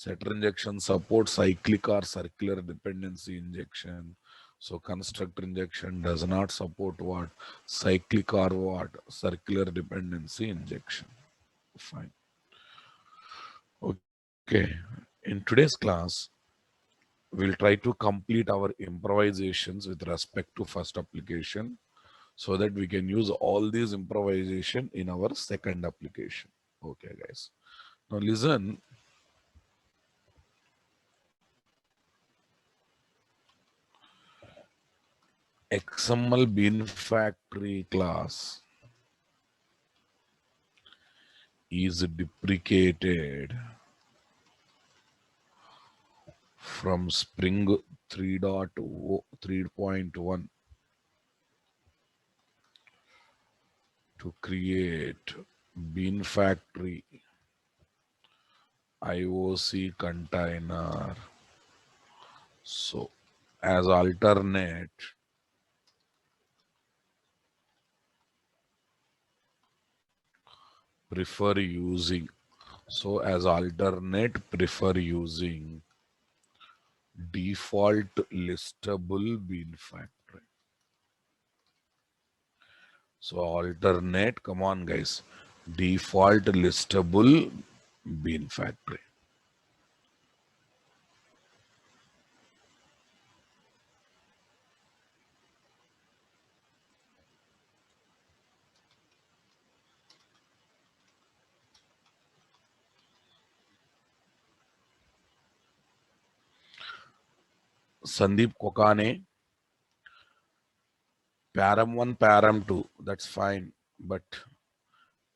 Setter injection supports cyclic or circular dependency injection. So constructor injection does not support what? Cyclic or what? Circular dependency injection. Fine. Okay. In today's class, we'll try to complete our improvisations with respect to first application so that we can use all these improvisation in our second application. Okay, guys. Now listen. XML Bean Factory class is deprecated from Spring 3.1 to create Bean Factory IOC container. So as alternate, prefer using. So as alternate, prefer using default listable Bean Factory. So alternate, come on guys, default listable Bean Factory. Sandeep Kokane, param 1, param 2, that's fine. But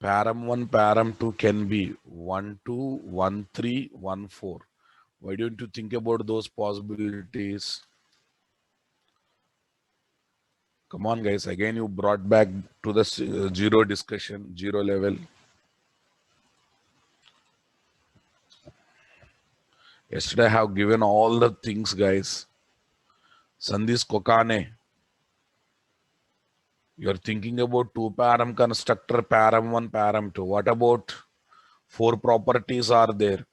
param 1, param 2 can be 1, 2, 1, 3, 1, 4. Why don't you think about those possibilities? Come on, guys. Again, you brought back to the zero discussion, zero level. Yesterday, I have given all the things, guys. Sandis Kokane. You're thinking about 2 param constructor, param 1, param 2. What about 4 properties are there?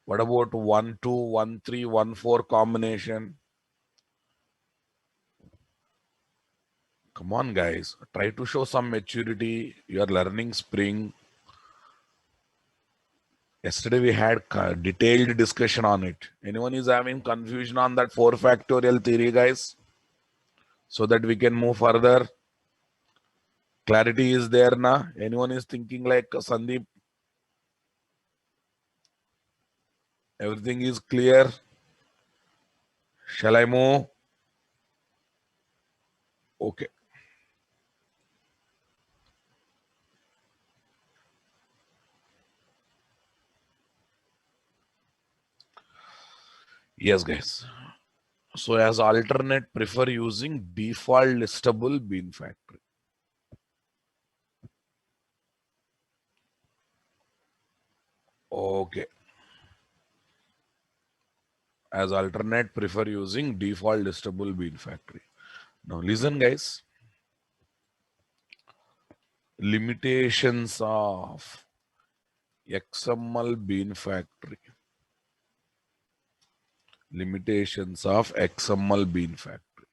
What about 1, 2, 1, 3, 1, 4 combination? Come on, guys. Try to show some maturity. You are learning Spring. Yesterday we had detailed discussion on it. Anyone is having confusion on that 4 factorial theory, guys? So that we can move further. Clarity is there na? Anyone is thinking like Sandeep? Everything is clear. Shall I move? Okay. Yes, guys. So as alternate, prefer using default listable Bean Factory. Okay. As alternate, prefer using default listable Bean Factory. Now listen, guys. Limitations of XML Bean Factory. Limitations of XML Bean Factory.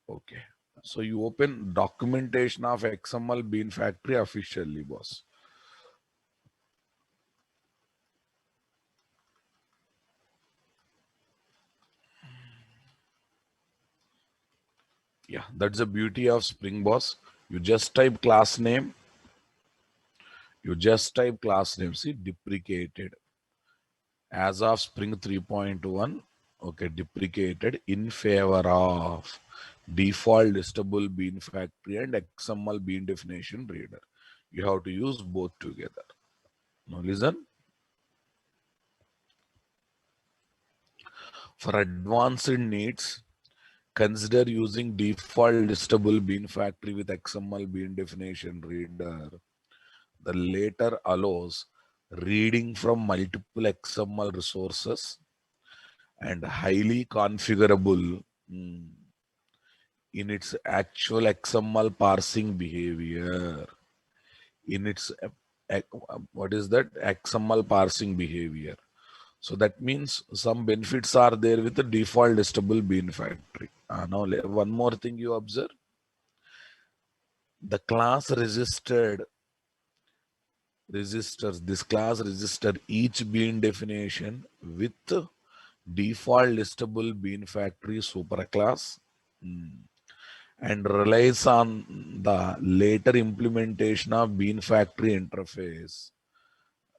Okay. So you open documentation of XML Bean Factory officially, boss. Yeah, that's the beauty of Spring, boss. You just type class name. You just type class name. See, deprecated. As of Spring 3.1, okay, deprecated in favor of default listable Bean Factory and XML Bean definition reader. You have to use both together. Now listen. For advanced needs, consider using default listable Bean Factory with XML Bean definition reader. The latter allows reading from multiple XML resources and highly configurable in its actual XML parsing behavior. In its what is that XML parsing behavior? So that means some benefits are there with the default listable bean factory. Now one more thing you observe. The class this class register each bean definition with default listable bean factory superclass and relies on the later implementation of bean factory interface.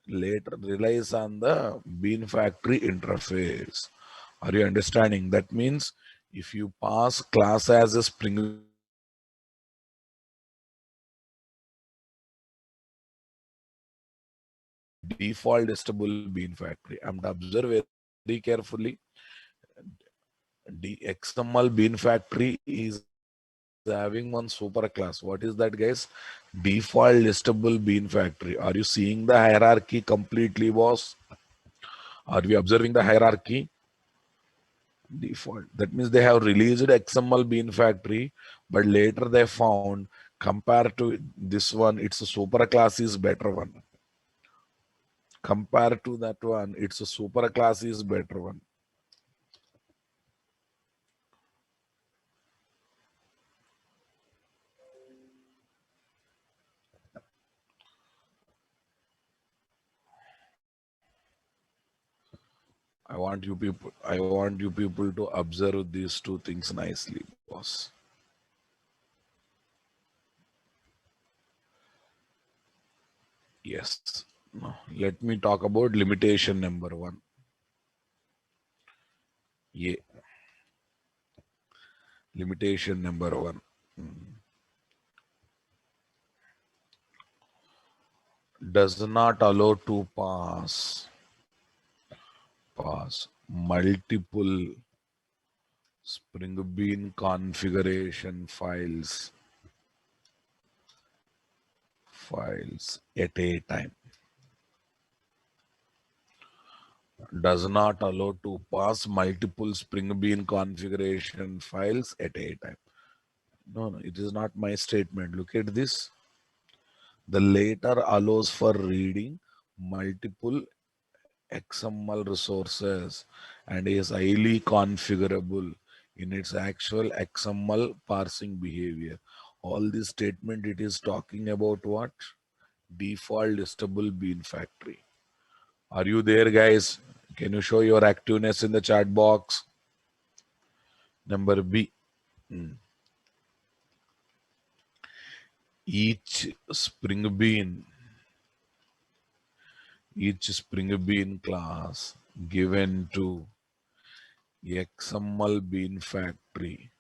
Later relies on the bean factory interface. Are you understanding? That means if you pass class as a Spring Bean factory, default listable bean factory. I'm to observe very carefully. The XML bean factory is having one super class. What is that, guys? Default listable bean factory. Are you seeing the hierarchy completely, boss? Are we observing the hierarchy? Default. That means they have released XML bean factory, but later they found compared to this one, it's a super class is better one. Compared to that one, it's a super class is better one. I want you people to observe these two things nicely, boss. Yes. Now, let me talk about limitation number one. Yeah. Limitation number one. Does not allow to pass multiple Spring Bean configuration files at a time. Does not allow to pass multiple Spring Bean configuration files at a time. No, it is not my statement. Look at this. The later allows for reading multiple XML resources and is highly configurable in its actual XML parsing behavior. All this statement, it is talking about what? Default listable bean factory. Are you there, guys? Can you show your activeness in the chat box? Number B. Each Spring Bean class given to XML bean factory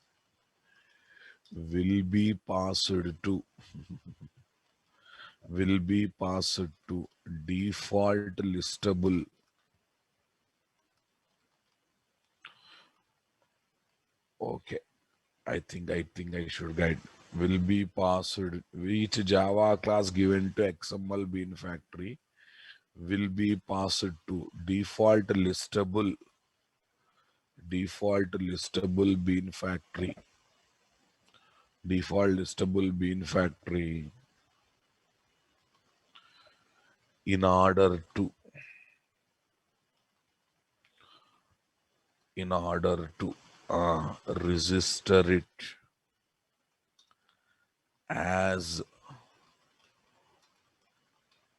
will be passed to default listable. Okay, I think I should guide. Will be passed. Each Java class given to XML bean factory will be passed to default listable bean factory. Default listable bean factory in order to register it as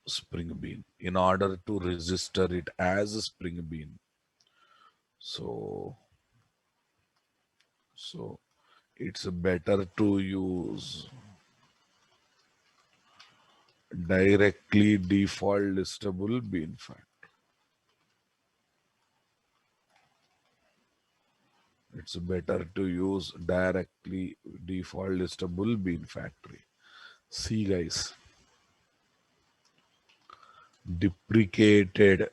Spring Bean. In order to register it as a Spring Bean. So it's better to use directly default listable bean factory. It's better to use directly default listable bean factory. See, guys, deprecated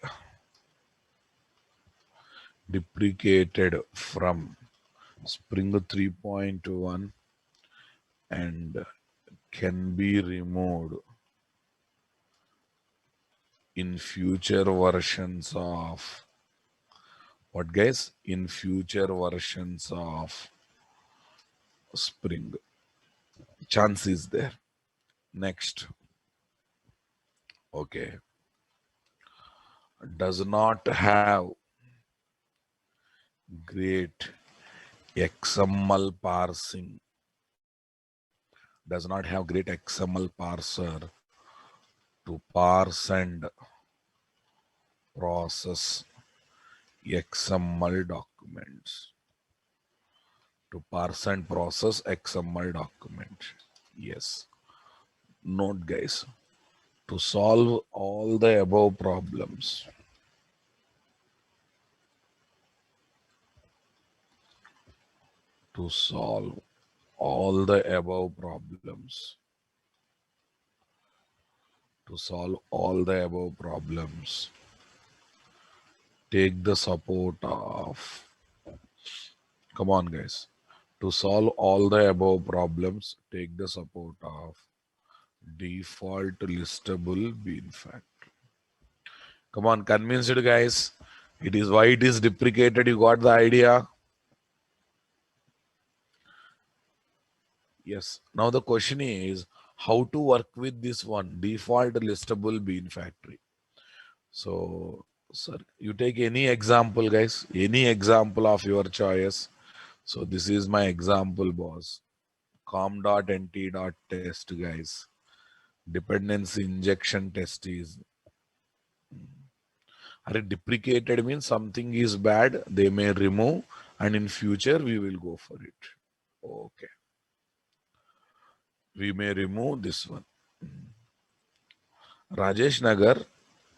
from Spring 3.1 and can be removed in future versions of what, guys? In future versions of Spring. Chance is there. Next. Okay. does not have great XML parsing, does not have great XML parser to parse and process XML documents. To parse and process XML document. Yes. Note guys, to solve all the above problems, to solve all the above problems, to solve all the above problems, take the support of, come on guys, to solve all the above problems, take the support of default listable bean factory. Come on, convinced guys. It is why it is deprecated. You got the idea? Yes. Now the question is how to work with this one default listable bean factory. So, sir, you take any example, guys, any example of your choice. So this is my example, boss. com.nt.test, guys. Dependency injection test is deprecated means something is bad, they may remove, and in future we will go for it. Okay. We may remove this one. Rajesh Nagar,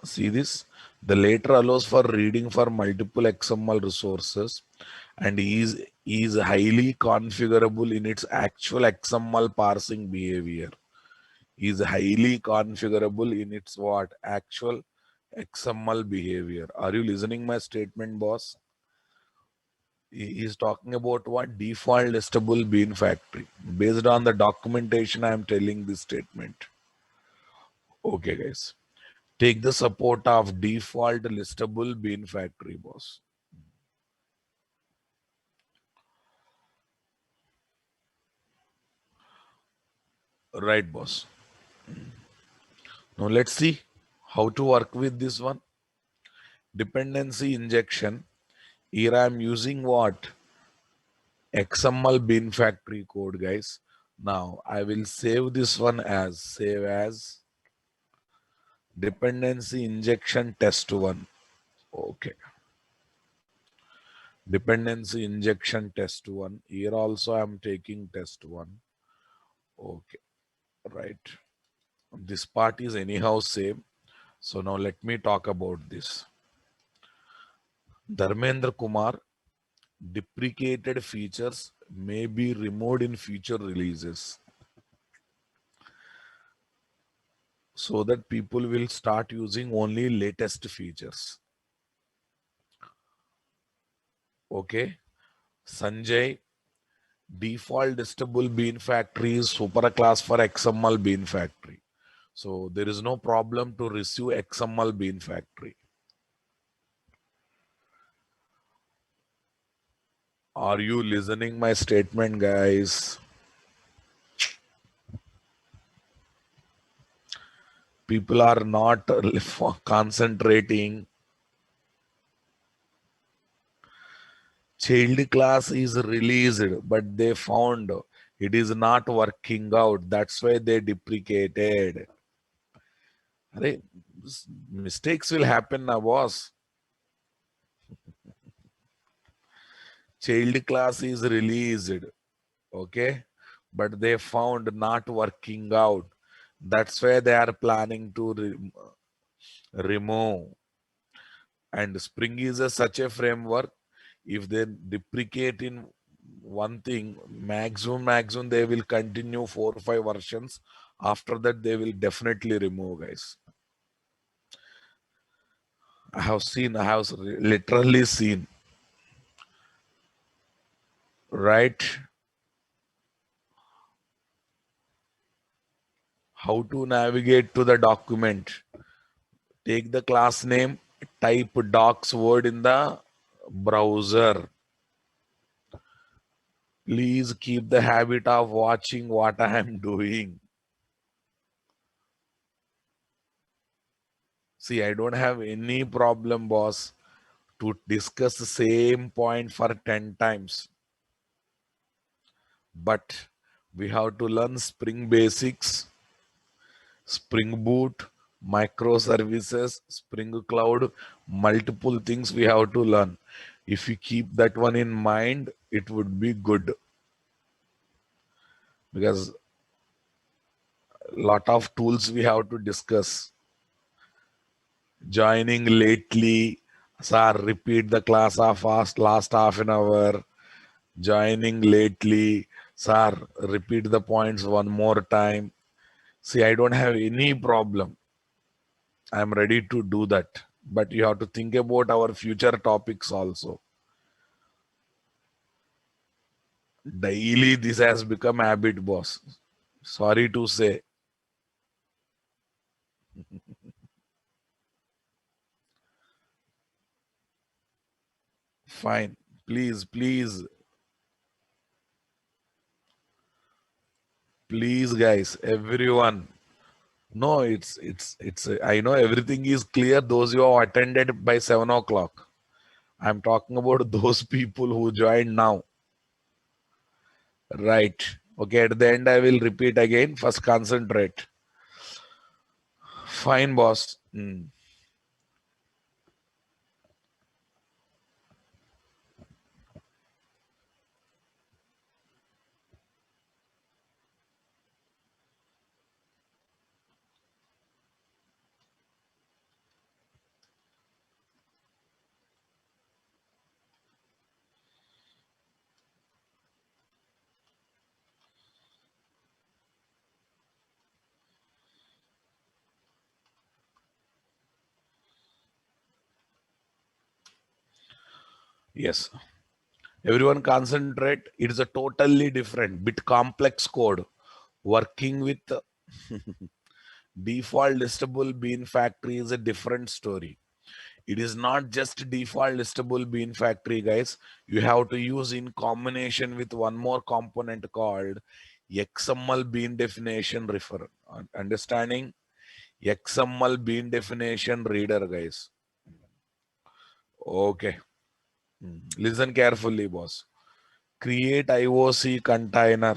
see this? The later allows for reading for multiple XML resources and is highly configurable in its actual XML parsing behavior. Is highly configurable in its what? Actual XML behavior. Are you listening my statement, boss? He is talking about what? Default listable bean factory. Based on the documentation, I am telling this statement. Okay, guys. Take the support of default listable bean factory, boss. Right, boss. Now let's see how to work with this one. Dependency injection. Here I am using what? XML bean factory code, guys. Now I will save this one as dependency injection test one. Okay. Dependency injection test one. Here also I am taking test one. Okay. Right. This part is anyhow same. So now let me talk about this. Dharmendra Kumar, deprecated features may be removed in future releases so that people will start using only latest features. Okay. Sanjay, default listable bean factory is super class for XML bean factory. So there is no problem to receive XML bean factory. Are you listening my statement, guys? People are not concentrating. Child class is released, but they found it is not working out. That's why they deprecated. Arey, mistakes will happen now, boss. Child class is released, okay, but they found not working out. That's why they are planning to remove. And Spring is such a framework. If they deprecate in one thing, maximum they will continue 4 or 5 versions. After that, they will definitely remove, guys. I have literally seen, right? How to navigate to the document. Take the class name, type docs word in the browser. Please keep the habit of watching what I am doing. See, I don't have any problem, boss, to discuss the same point for 10 times. But we have to learn Spring Basics, Spring Boot, microservices, Spring Cloud, multiple things we have to learn. If you keep that one in mind, it would be good, because lot of tools we have to discuss. Joining lately, sir, repeat the class of last half an hour. Joining lately, sir, repeat the points one more time. See, I don't have any problem. I'm ready to do that. But you have to think about our future topics also. Daily, this has become habit, boss. Sorry to say. Fine. Please, please, please, guys, everyone. No, it's. I know everything is clear. Those who have attended by 7 o'clock. I'm talking about those people who joined now. Right. Okay. At the end, I will repeat again. First, concentrate. Fine, boss. Yes. Everyone concentrate. It is a totally different, bit complex code. Working with default listable bean factory is a different story. It is not just default listable bean factory, guys. You have to use in combination with one more component called XML bean definition refer. Understanding? XML bean definition reader, guys. Okay. Listen carefully, boss. Create IOC container.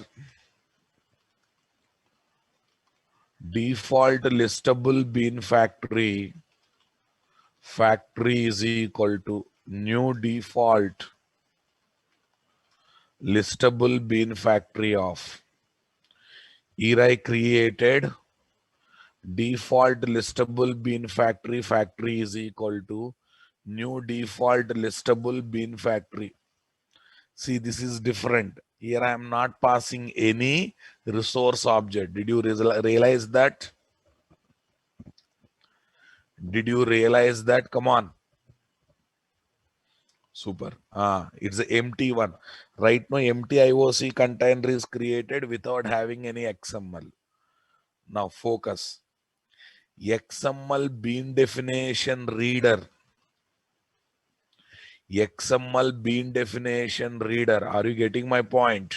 Default listable bean factory is equal to new default listable bean factory of. Here I created default listable bean factory is equal to new default listable bean factory. See, this is different. Here I am not passing any resource object. Did you realize that? Did you realize that? Come on. Super. It's an empty one. Right now, empty IOC container is created without having any XML. Now focus. XML bean definition reader. XML bean definition reader. Are you getting my point?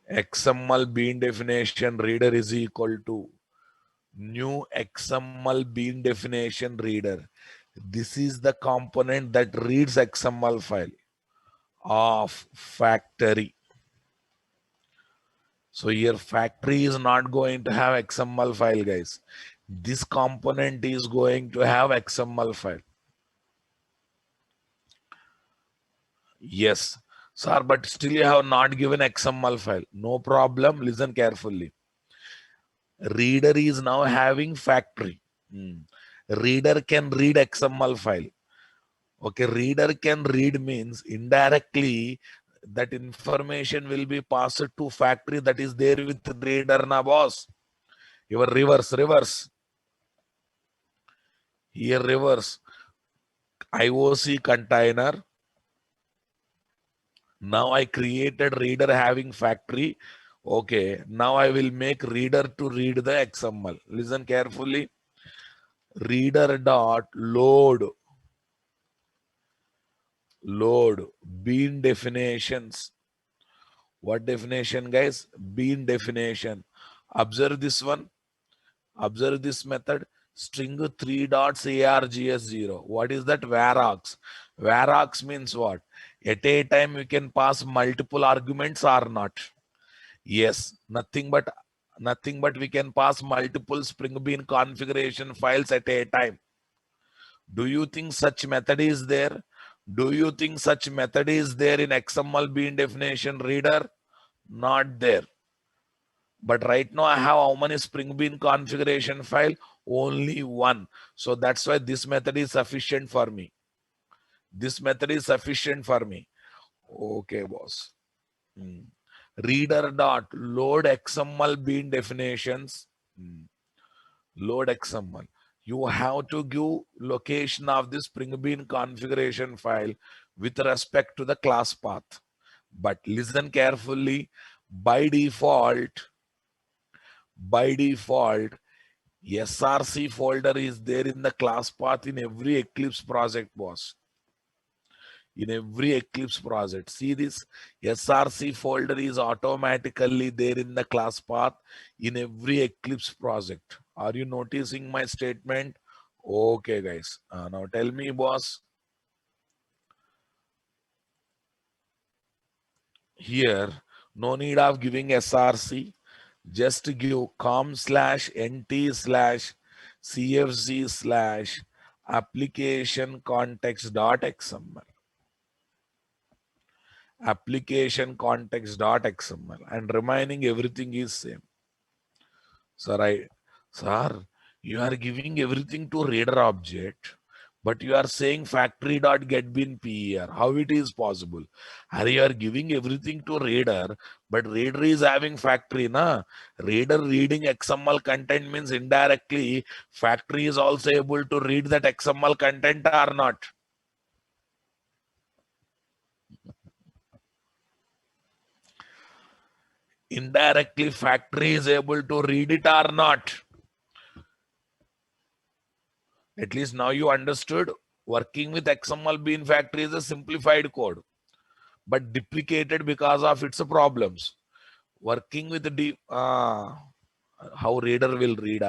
XML bean definition reader is equal to new XML bean definition reader. This is the component that reads XML file of factory. So here factory is not going to have XML file, guys. This component is going to have XML file. Yes, sir, but still you have not given XML file. No problem. Listen carefully. Reader is now having factory. Reader can read XML file. Okay, reader can read means indirectly that information will be passed to factory that is there with reader na boss. Your reverse. Here reverse. IOC container. Now I created reader having factory. Okay, now I will make reader to read the XML. Listen carefully. Reader dot load bean definitions. What definition, guys? Bean definition. Observe this one. Observe this method, string 3 dots args0. What is that? Varargs. Varargs means what? At a time we can pass multiple arguments or not? Yes, nothing but we can pass multiple Spring Bean configuration files at a time. Do you think such method is there? Do you think such method is there in XML bean definition reader? Not there. But right now I have how many Spring Bean configuration file? Only one. So that's why this method is sufficient for me. This method is sufficient for me. Okay, boss. Reader dot load XML bean definitions. Load XML. You have to give location of the Spring Bean configuration file with respect to the class path. But listen carefully. By default, SRC folder is there in the class path in every Eclipse project, boss. In every Eclipse project. See this? SRC folder is automatically there in the class path in every Eclipse project. Are you noticing my statement? Okay, guys. Now tell me, boss. Here, no need of giving SRC. Just give com/nt/cfg/application context.xml. Application context.xml, and remaining everything is same. Sir, you are giving everything to reader object, but you are saying factory.getBean PER. How it is possible? You are giving everything to reader, but reader is having factory, na? Reader reading XML content means indirectly factory is also able to read that XML content or not? Indirectly factory is able to read it or not? At least now you understood. Working with XML bean factory is a simplified code, but deprecated because of its problems. Working with the how reader will read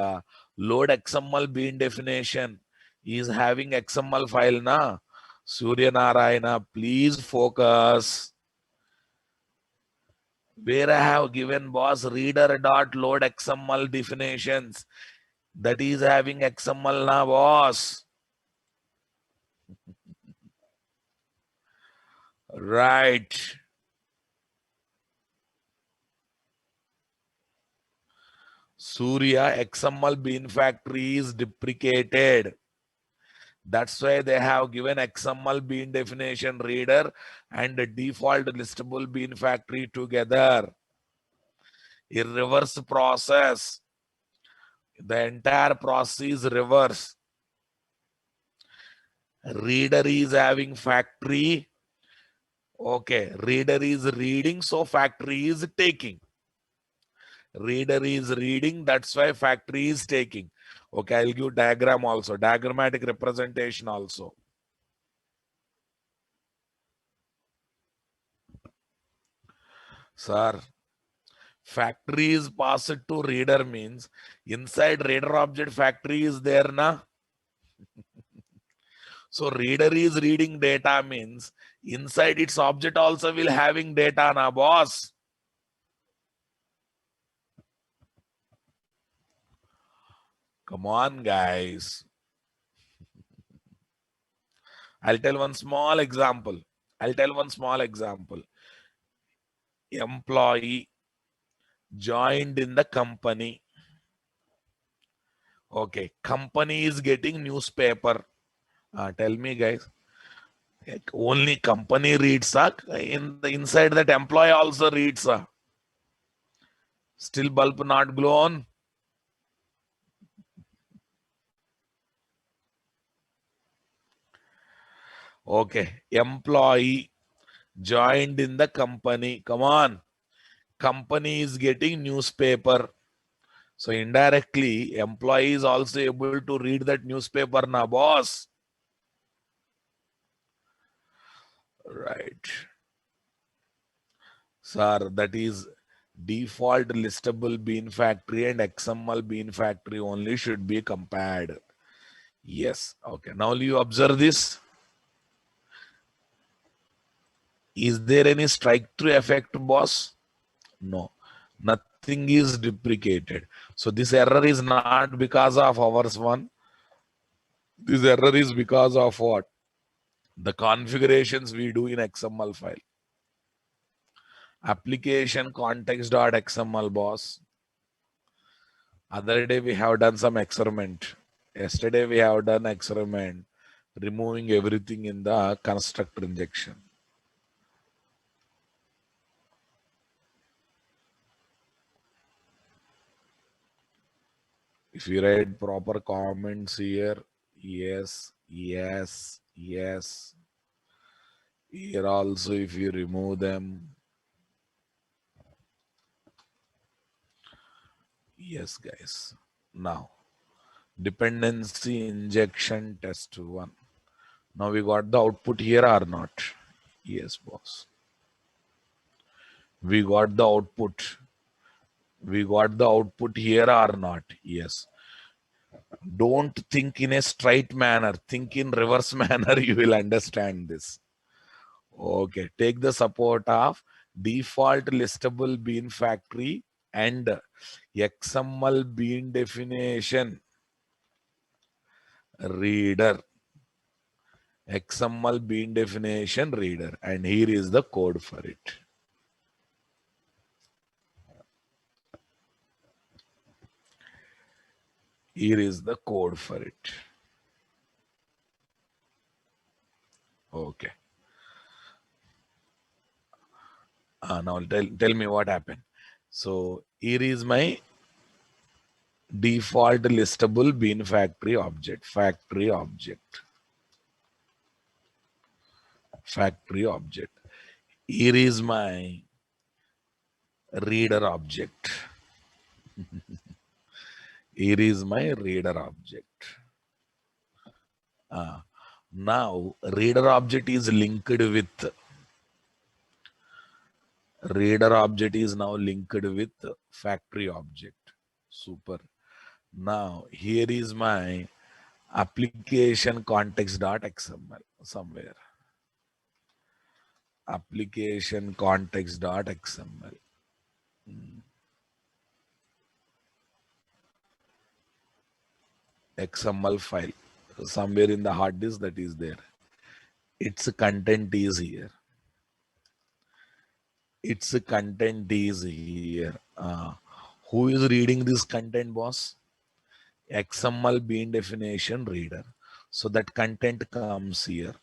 load XML bean definition is having XML file na. Surya Narayana, please focus. Where I have given boss reader dot load XML definitions, that is having XML na, boss. Right. Surya XML bean factory is deprecated. That's why they have given XML bean definition reader and the default listable bean factory together. In reverse process, the entire process is reverse. Reader is having factory. Okay, reader is reading, so factory is taking. Reader is reading, that's why factory is taking. Okay, I'll give diagram also, diagrammatic representation also. Sir, factory is passed to reader means inside reader object factory is there na. So reader is reading data means inside its object also will having data na, boss. Come on, guys. I'll tell one small example. Employee joined in the company. Okay, company is getting newspaper. Tell me, guys. Only company reads. In the inside that employee also reads. Still bulb not blown. Okay, employee joined in the company. Come on. Company is getting newspaper. So indirectly, employee is also able to read that newspaper na, boss. Right. Sir, that is default listable bean factory and XML bean factory only should be compared. Yes. Okay. Now you observe this. Is there any strike through effect, boss? No. Nothing is deprecated. So this error is not because of ours one. This error is because of what? The configurations we do in XML file. Application context.xml, boss. Other day we have done some experiment. Yesterday we have done experiment removing everything in the constructor injection. If you write proper comments here, yes, yes, yes. Here also if you remove them, yes guys. Now, dependency injection test 1. Now we got the output here or not? Yes, boss. We got the output. We got the output here or not? Yes. Don't think in a straight manner. Think in reverse manner. You will understand this. Okay. Take the support of default listable bean factory and XML bean definition reader. XML bean definition reader. And here is the code for it. Here is the code for it. Okay. Now tell me what happened. So here is my default listable bean factory object. Factory object. Here is my reader object. Here is my reader object. Now reader object is linked with factory object. Super. Now here is my application context.xml somewhere. Application context.xml. XML file somewhere in the hard disk that is there. Its content is here. Who is reading this content, boss? XML bean definition reader. So that content comes here.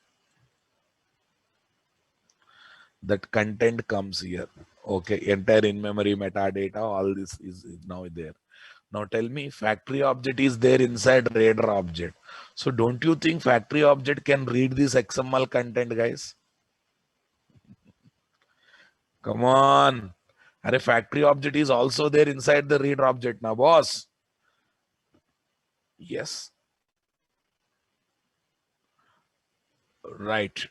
Okay, entire in-memory metadata, all this is now there. Now tell me, factory object is there inside reader object. So don't you think factory object can read this XML content, guys? Come on. A factory object is also there inside the reader object now, boss. Yes. Right.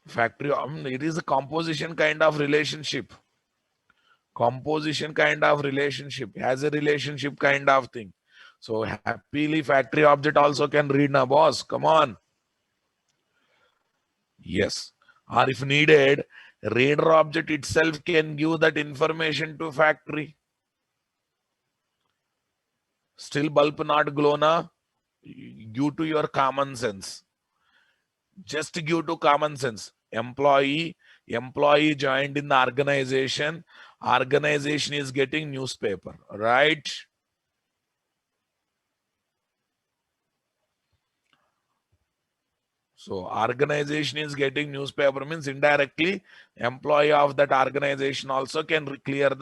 Factory, it is a composition kind of relationship. Has a relationship kind of thing. So happily factory object also can read now, boss. Come on. Yes. Or if needed, reader object itself can give that information to factory. Still bulb not glow na? Due to your common sense. Just give to common sense. Employee joined in the organization. Organization is getting newspaper, right? So organization is getting newspaper means indirectly employee of that organization also can read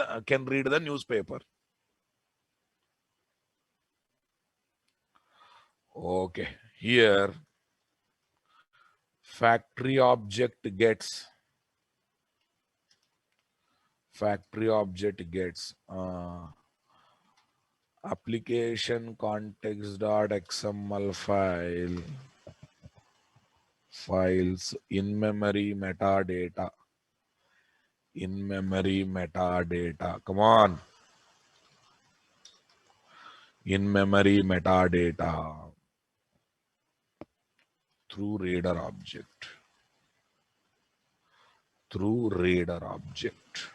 the newspaper. Okay, here factory object gets application context.xml files in memory metadata In-memory metadata. Come on. In-memory metadata through reader object. Through reader object.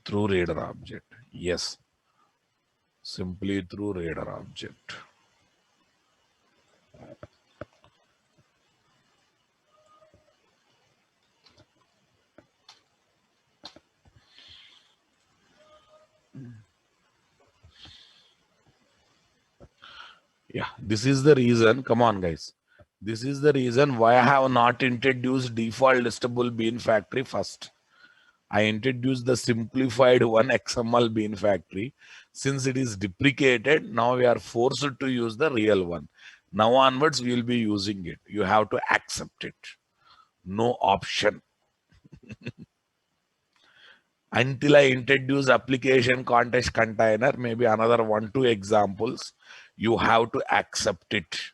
Through reader object. Yes. Simply through reader object. Yeah, this is the reason. Come on, guys. This is the reason why I have not introduced default listable bean factory first. I introduced the simplified one XML bean factory. Since it is deprecated, now we are forced to use the real one. Now onwards, we will be using it. You have to accept it. No option. Until I introduce application context container, maybe another 1-2 examples, you have to accept it.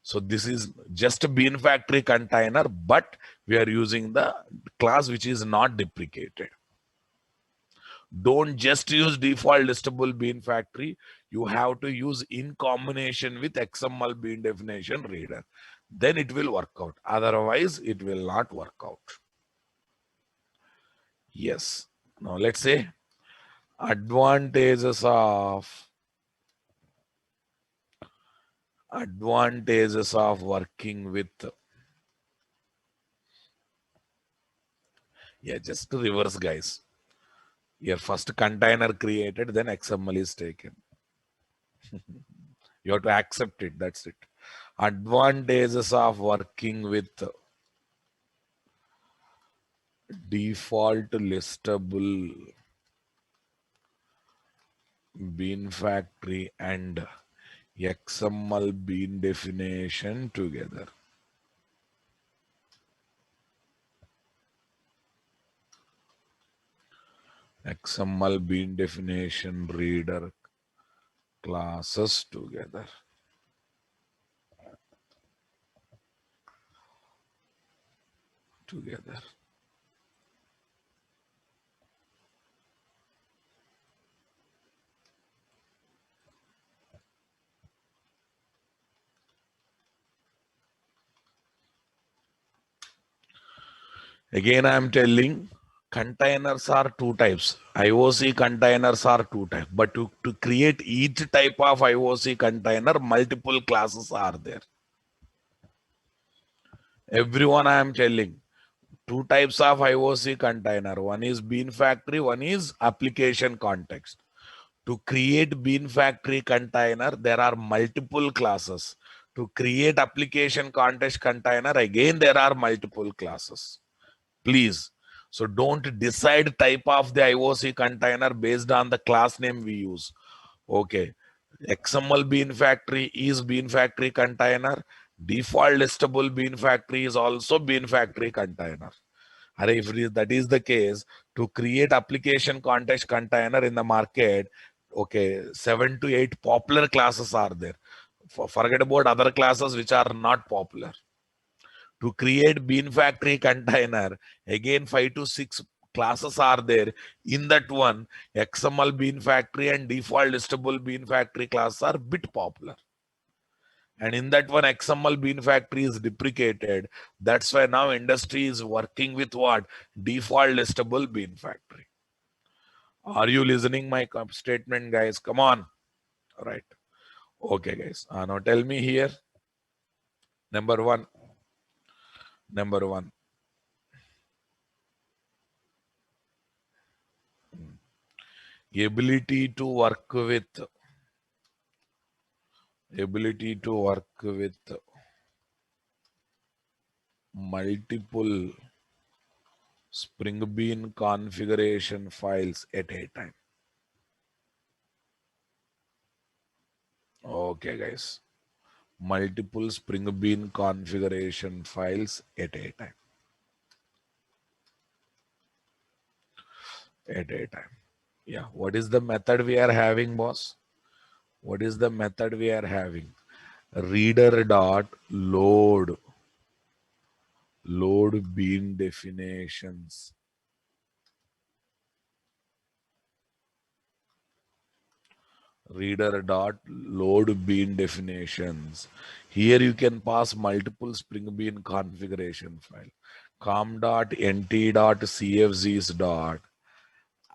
So this is just a bean factory container, but we are using the class which is not deprecated. Don't just use default listable bean factory. You have to use in combination with XML bean definition reader. Then it will work out. Otherwise, it will not work out. Yes. Now let's say advantages of working with, yeah, just to reverse, guys. Your first container created, then XML is taken. You have to accept it. That's it. Advantages of working with default listable bean factory and XML bean definition together. XML bean definition reader classes together. Again, I am telling containers are two types. IOC containers are two types. But to create each type of IOC container, multiple classes are there. Everyone I am telling. Two types of IOC container. One is bean factory, one is application context. To create bean factory container, there are multiple classes. To create application context container, again, there are multiple classes. Please. So don't decide type of the IOC container based on the class name we use. Okay. XML bean factory is bean factory container. Default listable bean factory is also bean factory container. And if that is the case, to create application context container in the market, okay, 7 to 8 popular classes are there. Forget about other classes which are not popular. To create bean factory container, again 5 to 6 classes are there. In that one, XML bean factory and default listable bean factory classes are bit popular. And in that one, XML bean factory is deprecated. That's why now industry is working with what? Default listable bean factory. Are you listening my statement, guys? Come on. All right. Okay, guys. Now tell me here. Number one. Ability to work with multiple Spring Bean configuration files at a time. Okay, guys. Multiple Spring Bean configuration files at a time. Yeah. What is the method we are having, boss? What is the method we are having? Reader dot load bean definitions. Reader dot load bean definitions. Here you can pass multiple Spring Bean configuration file. com.nt.cfgs dot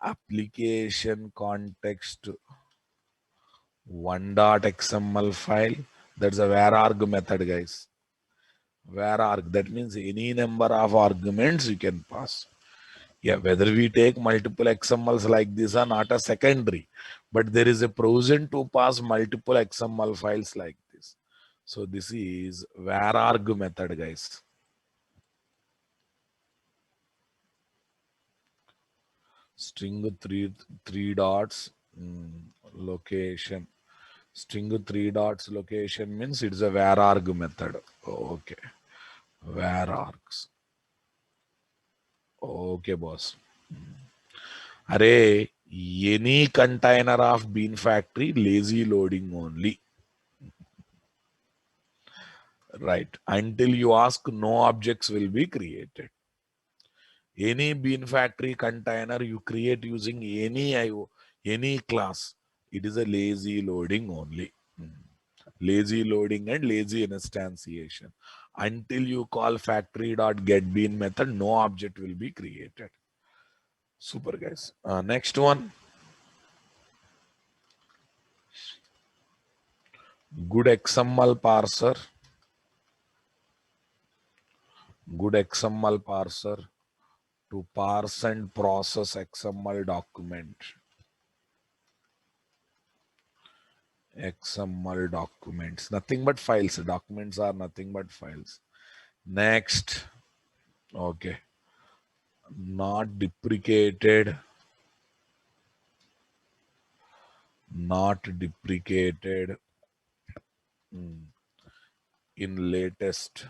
application context one.xml file. That's a vararg method, guys. Vararg, that means any number of arguments you can pass. Yeah, whether we take multiple XMLs like this are not a secondary, but there is a provision to pass multiple XML files like this. So this is vararg method, guys. String three dots location. String three dots location means it's a vararg method. Okay, varargs. Okay, boss. Array, any container of bean factory, lazy loading only. Right. Until you ask, no objects will be created. Any bean factory container you create using any IO, any class, it is a lazy loading only. Lazy loading and lazy instantiation. Until you call factory.getBean method, no object will be created. Super, guys. Next one. Good XML parser. Good XML parser to parse and process XML document. XML documents, nothing but files. Documents are nothing but files. Next, okay, not deprecated, not deprecated in latest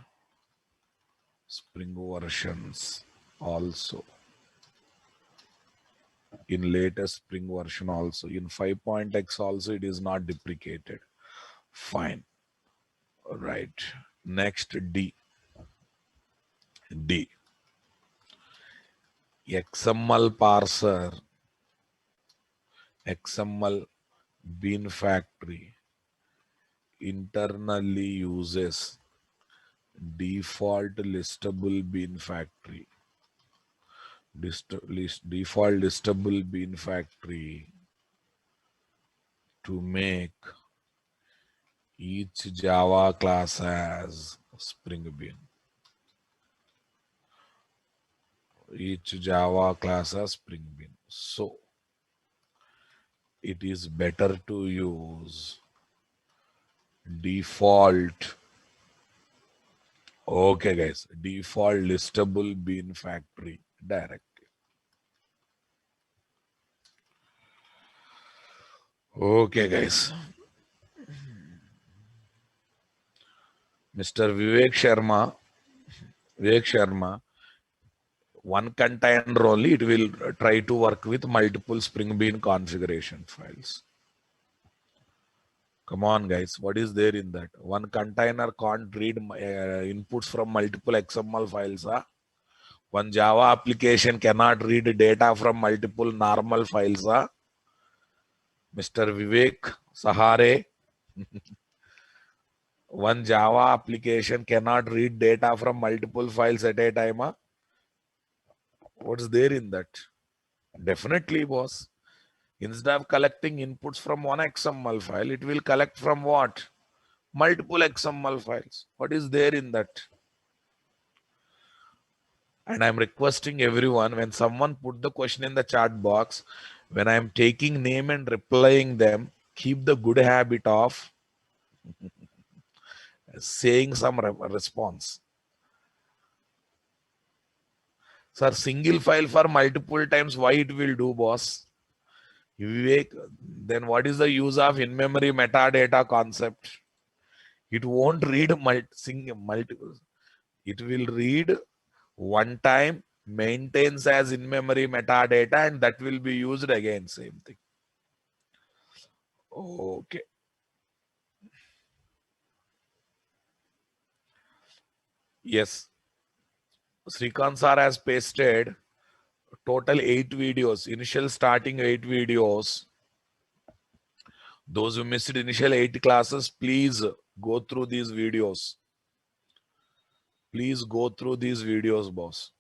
Spring versions also. In latest Spring version also. In 5.x also it is not deprecated. Fine. Right. Next, D. XML parser, XML bean factory internally uses default listable bean factory. Default listable bean factory to make each Java class as Spring Bean. Each Java class as Spring Bean. So it is better to use default. Okay, guys, default listable bean factory directly. Okay, guys. Mr. Vivek Sharma, one container only, it will try to work with multiple Spring Bean configuration files. Come on, guys. What is there in that? One container can't read inputs from multiple XML files. Huh? One Java application cannot read data from multiple normal files. Huh? Mr. Vivek Sahare. One Java application cannot read data from multiple files at a time. Huh? What's there in that? Definitely, boss. Instead of collecting inputs from one XML file, it will collect from what? Multiple XML files. What is there in that? And I'm requesting everyone, when someone put the question in the chat box, when I'm taking name and replying them, keep the good habit of saying some response. Sir, single file for multiple times, why it will do, boss? Vivek, then what is the use of in-memory metadata concept? It won't read multiple. It will read one time, maintains as in-memory metadata, and that will be used again, same thing. Okay. Yes, Srikanth sir has pasted total 8 videos, initial starting 8 videos. Those who missed initial 8 classes, please go through these videos. Please go through these videos, boss.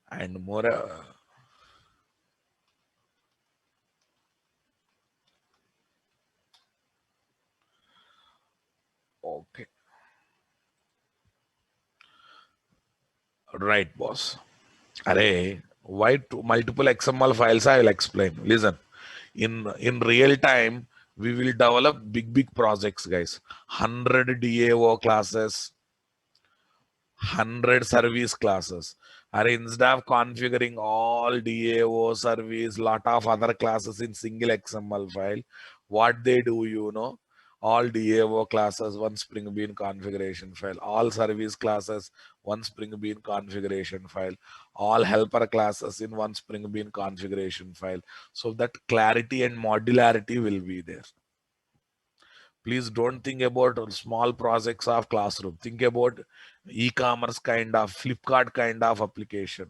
And more. Okay. Right, boss. Array, why multiple XML files? I will explain. Listen, in real time, we will develop big projects, guys. 100 DAO classes, 100 service classes. Are instead of configuring all DAO service, lot of other classes in single XML file, what they do, all DAO classes, one Spring Bean configuration file, all service classes, one Spring Bean configuration file, all helper classes in one Spring Bean configuration file. So that clarity and modularity will be there. Please don't think about small projects of classroom. Think about e-commerce kind of, Flipkart kind of application.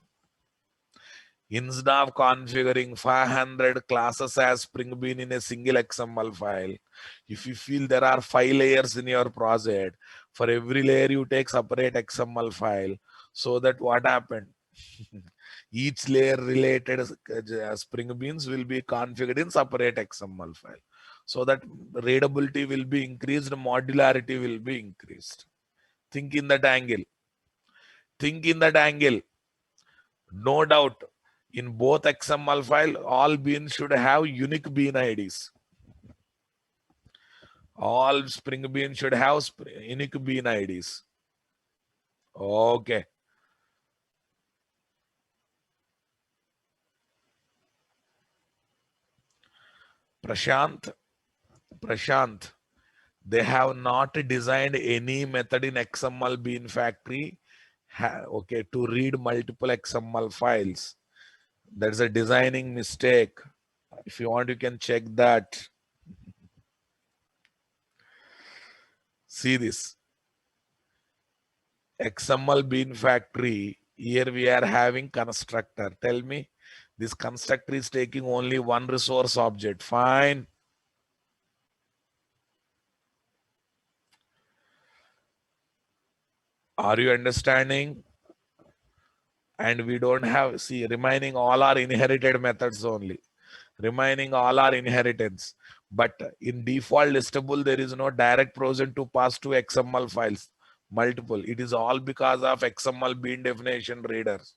Instead of configuring 500 classes as Spring Bean in a single XML file, if you feel there are 5 layers in your project, for every layer you take separate XML file, so that what happened? Each layer related Spring Beans will be configured in separate XML file. So that readability will be increased, modularity will be increased. Think in that angle. Think in that angle. No doubt, in both XML file, all beans should have unique bean IDs. All Spring Beans should have unique bean IDs. Okay. Prashant, they have not designed any method in XML Bean Factory, okay, to read multiple XML files. That's a designing mistake. If you want, you can check that. See this. XML Bean Factory. Here we are having constructor. Tell me, this constructor is taking only one resource object. Fine. Are you understanding? And we don't have, see, remaining all are inherited methods only. Remaining all are inheritance. But in default listable, there is no direct provision to pass to XML files. Multiple. It is all because of XML bean definition readers.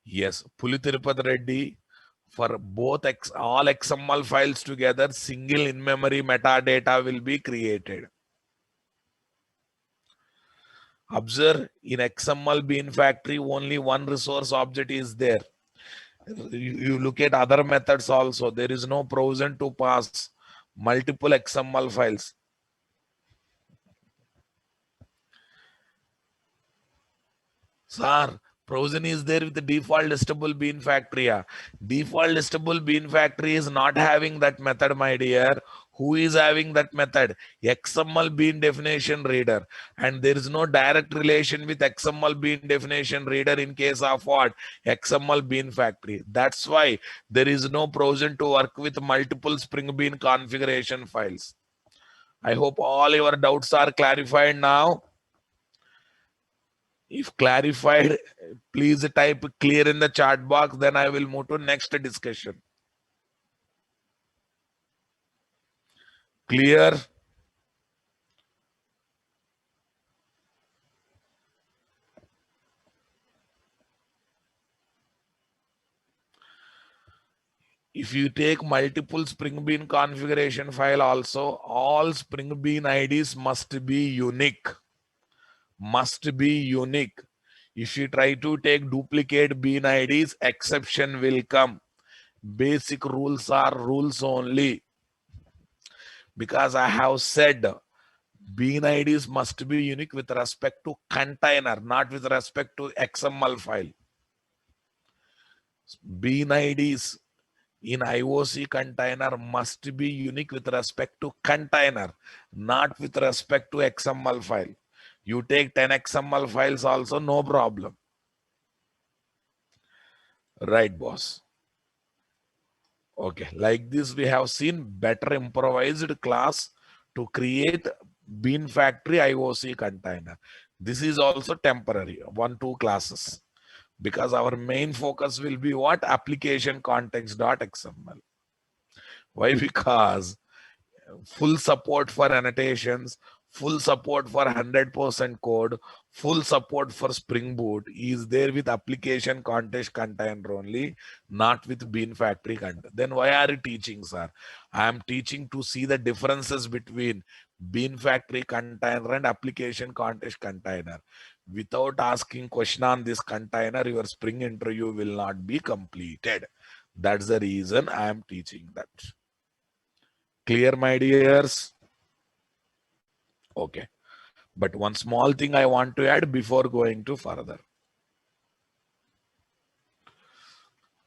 Yes, Pulithirupati Reddy, for both all XML files together, single in-memory metadata will be created. Observe, in XML Bean Factory, only one resource object is there. You look at other methods also, there is no provision to pass multiple XML files. Sir, provision is there with the default listable bean factory. Default listable bean factory is not having that method, my dear. Who is having that method? XML bean definition reader. And there is no direct relation with XML bean definition reader in case of what? XML bean factory. That's why there is no provision to work with multiple Spring Bean configuration files. I hope all your doubts are clarified now. If clarified, please type clear in the chat box, then I will move to next discussion. Clear? If you take multiple Spring Bean configuration file also, all Spring Bean IDs must be unique. Must be unique. If you try to take duplicate Bean IDs, exception will come. Basic rules are rules only. Because I have said Bean IDs must be unique with respect to container, not with respect to XML file. Bean IDs in IOC container must be unique with respect to container, not with respect to XML file. You take 10 XML files also, no problem. Right, boss. Okay, like this we have seen better improvised class to create bean factory IOC container. This is also temporary, 1-2 classes, because our main focus will be what? Application context.xml. Why? Because full support for annotations, full support for 100% code, full support for Spring Boot is there with application context container only, not with Bean Factory container. Then why are you teaching, sir? I am teaching to see the differences between Bean Factory container and application context container. Without asking question on this container, your Spring interview will not be completed. That's the reason I am teaching that. Clear, my dears? Okay. But one small thing I want to add before going to further.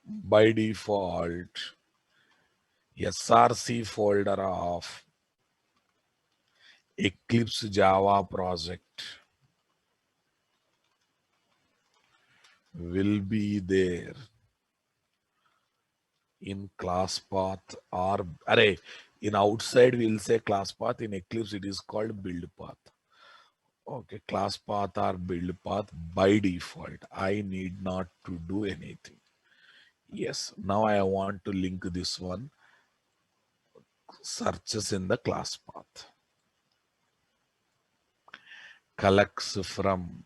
By default, SRC folder of Eclipse Java project will be there in class path or array. In outside, we'll say class path. In Eclipse, it is called build path. Okay, class path or build path by default. I need not to do anything. Yes, now I want to link this one. Searches in the class path. Collects from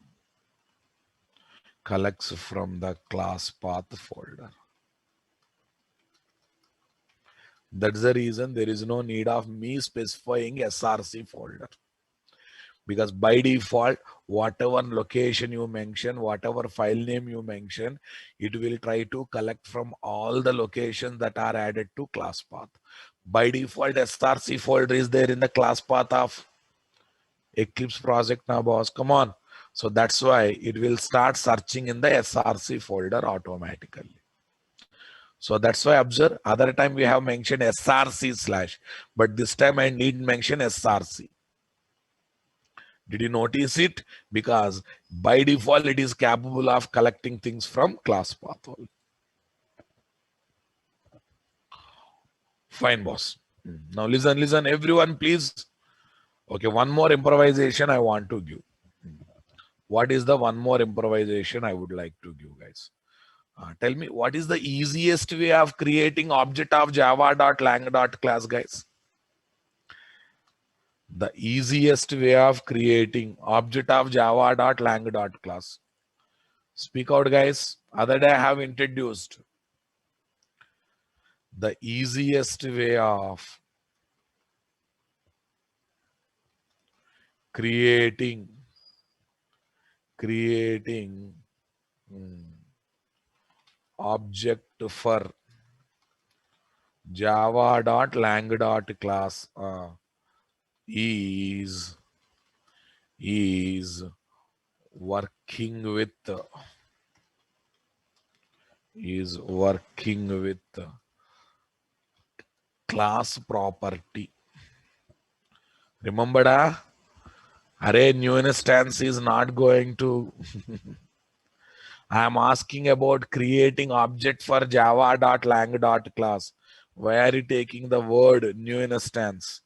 the class path folder. That's the reason there is no need of me specifying SRC folder. Because by default, whatever location you mention, whatever file name you mention, it will try to collect from all the locations that are added to class path. By default, SRC folder is there in the class path of Eclipse project now, boss. Come on. So that's why it will start searching in the SRC folder automatically. So that's why observe, other time we have mentioned SRC/, but this time I need mention SRC. Did you notice it? Because by default, it is capable of collecting things from class path. Fine, boss. Now listen, everyone, please. Okay, one more improvisation I want to give. What is the one more improvisation I would like to give, guys? Tell me, what is the easiest way of creating object of java.lang.class, guys? The easiest way of creating object of java.lang.class. Speak out, guys. Other day I have introduced the easiest way of creating object for java.lang.class is working with class property. Remember, array new instance is not going to. I am asking about creating object for java.lang.class. Why are you taking the word new instance?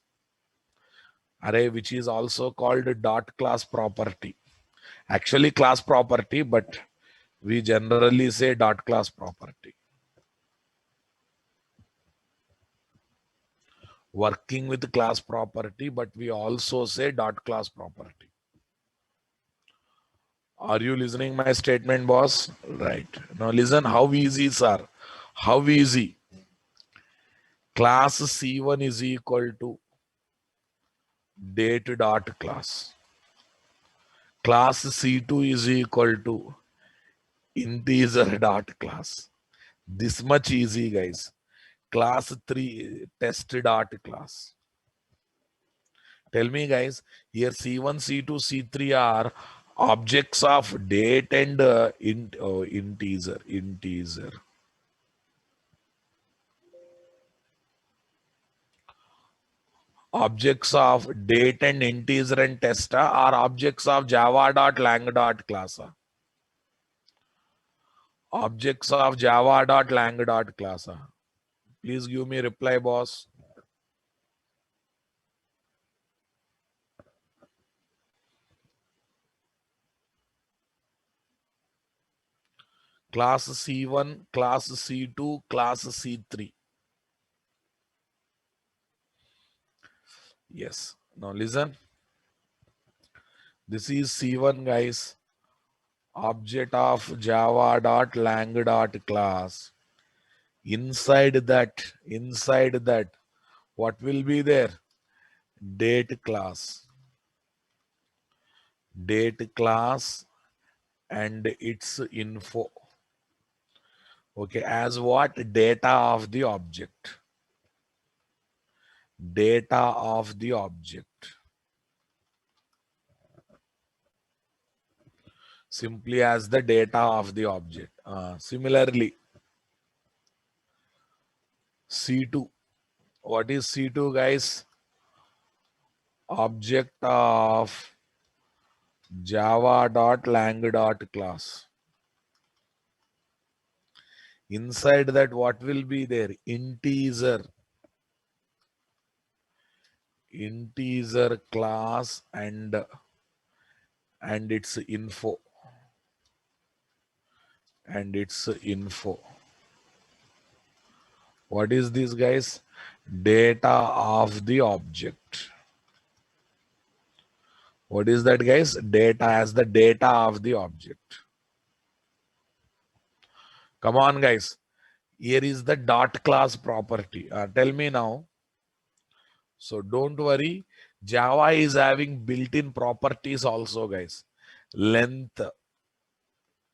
Array, which is also called dot class property. Actually class property, but we generally say dot class property. Working with class property, but we also say dot class property. Are you listening my statement, boss? Right. Now listen how easy, sir. How easy. Class C1 is equal to date dot class. Class C2 is equal to integer dot class. This much easy, guys. Class 3 test dot class. Tell me, guys, here C1, C2, C3 are objects of date and integer. Objects of date and integer and test are objects of java.lang.class. Objects of java.lang.class. Please give me reply, boss. Class C1, class C2, class C3. Yes. Now listen. This is C1, guys. Object of java.lang.class. Inside that, what will be there? Date class. Date class and its info. Okay, as what? Data of the object. Data of the object. Simply as the data of the object. Similarly, C2. What is C2, guys? Object of java.lang.class. Inside that, what will be there? Integer class and its info. What is this, guys? Data of the object. What is that, guys? Data as the data of the object. Come on, guys. Here is the dot class property. Tell me now. So don't worry. Java is having built-in properties also, guys. Length,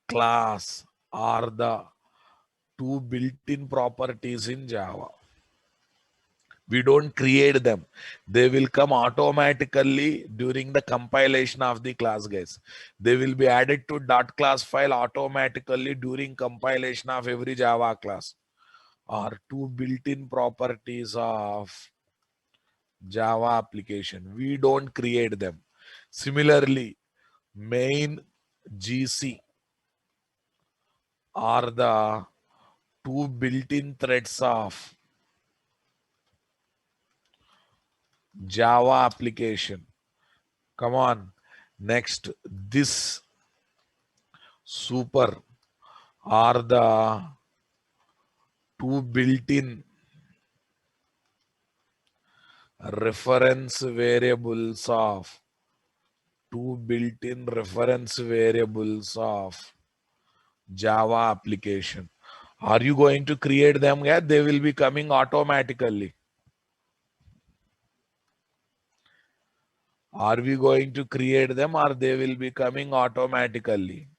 class are the two built-in properties in Java. We don't create them. They will come automatically during the compilation of the class, guys. They will be added to dot class file automatically during compilation of every Java class. Are two built-in properties of Java application. We don't create them. Similarly, main GC are the two built-in threads of Java application. Come on. Next, this super are the two built-in reference variables of Java application. Are you going to create them? Yeah, they will be coming automatically. Are we going to create them or they will be coming automatically?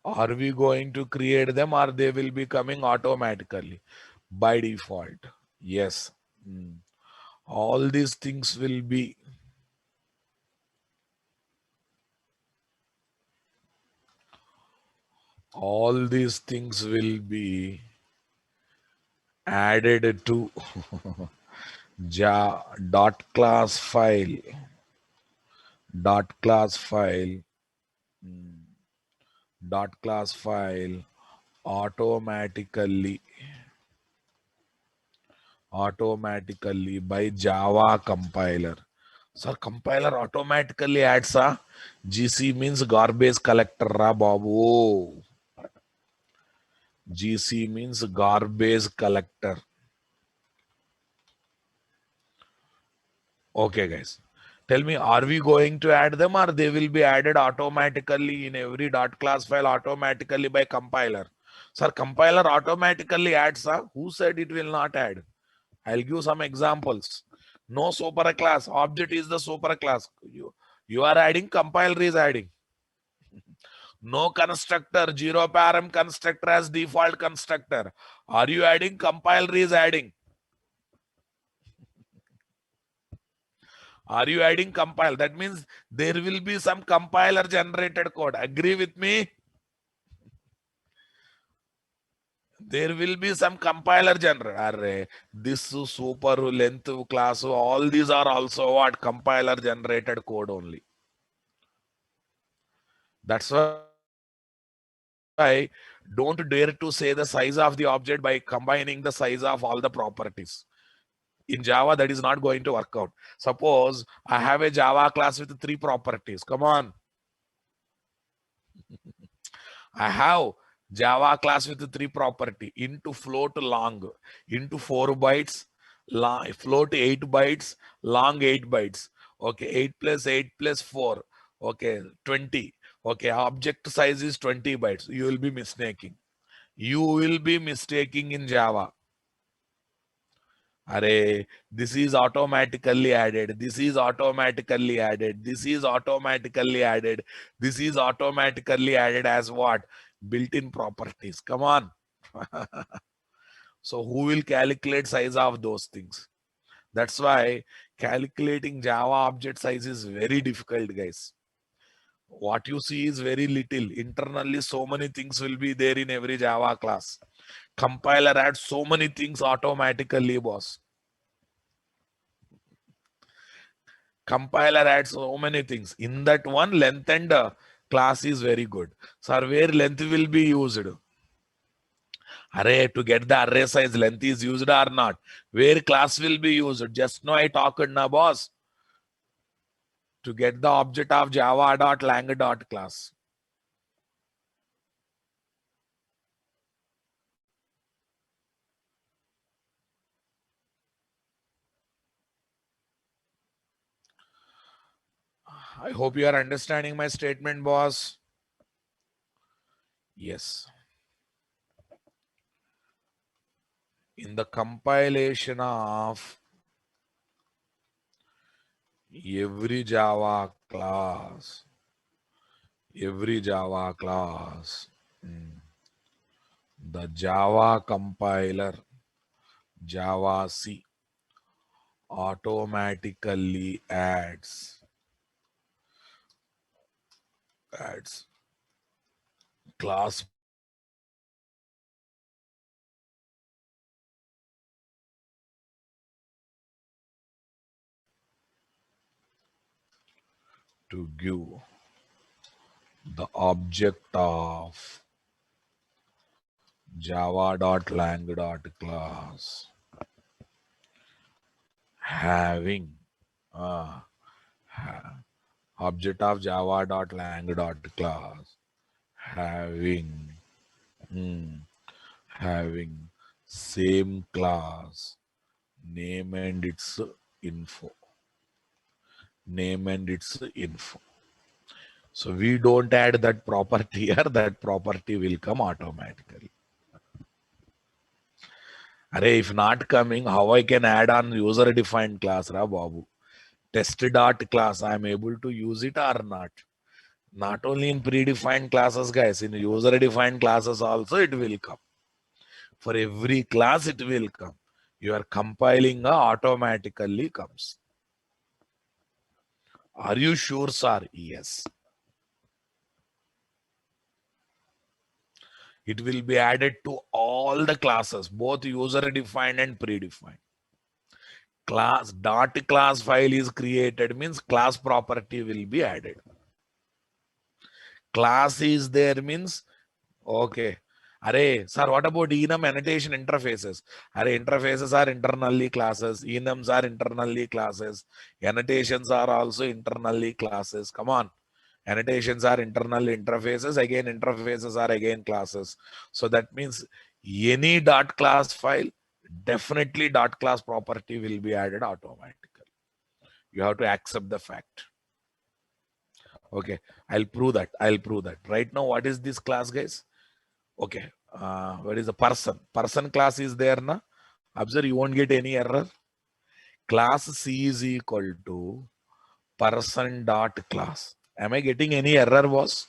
Are we going to create them or they will be coming automatically by default? Yes. All these things will be added to dot class file automatically by Java compiler. Sir, compiler automatically adds a GC means garbage collector, ra babu. GC means garbage collector. Okay, guys. Tell me, are we going to add them or they will be added automatically in every dot class file automatically by compiler? Sir, compiler automatically adds. Who said it will not add? I'll give some examples. No super class. Object is the super class. You are adding, compiler is adding. No constructor, zero param constructor as default constructor. Are you adding? Compiler is adding. Are you adding compile? That means there will be some compiler generated code. Agree with me? There will be some compiler generator. This super length class, all these are also what? Compiler generated code only. That's why don't dare to say the size of the object by combining the size of all the properties. In Java, that is not going to work out. Suppose I have a Java class with 3 properties. Come on. I have Java class with 3 property: into float long, into 4 bytes, long, float 8 bytes, long 8 bytes. Okay, 8 plus 8 plus 4. Okay, 20. Okay, object size is 20 bytes. You will be mistaking. You will be mistaking in Java. Array, this is automatically added. This is automatically added. This is automatically added. This is automatically added as what? Built-in properties. Come on. So who will calculate size of those things? That's why calculating Java object size is very difficult, guys. What you see is very little. Internally, so many things will be there in every Java class. Compiler adds so many things automatically, boss. Compiler adds so many things. In that one, length and class is very good. So where length will be used? Array, to get the array size, length is used or not? Where class will be used? Just now I talked na, boss. To get the object of java.lang.class. I hope you are understanding my statement, boss. Yes. In the compilation of every Java class, the Java compiler, Java C, automatically adds class to give the object of java.lang.class having object of java.lang.class having having same class name and its info. So we don't add that property here, that property will come automatically. Array, if not coming, how I can add on user defined class, Ra Babu? Test.class, I am able to use it or not? Not only in predefined classes, guys, in user defined classes also it will come. For every class it will come. You are compiling automatically comes. Are you sure, sir? Yes. It will be added to all the classes, both user defined and predefined. Class file is created means class property will be added. Class is there means okay. Array, sir, what about enum annotation interfaces? Array, interfaces are internally classes, enums are internally classes, annotations are also internally classes. Come on. Annotations are internal interfaces, again interfaces are again classes. So that means any dot class file, definitely dot class property will be added automatically. You have to accept the fact. Okay, I'll prove that. Right now, what is this class, guys? Okay, what is the person? Person class is there, na? Observe, you won't get any error. Class C is equal to person dot class. Am I getting any error, boss?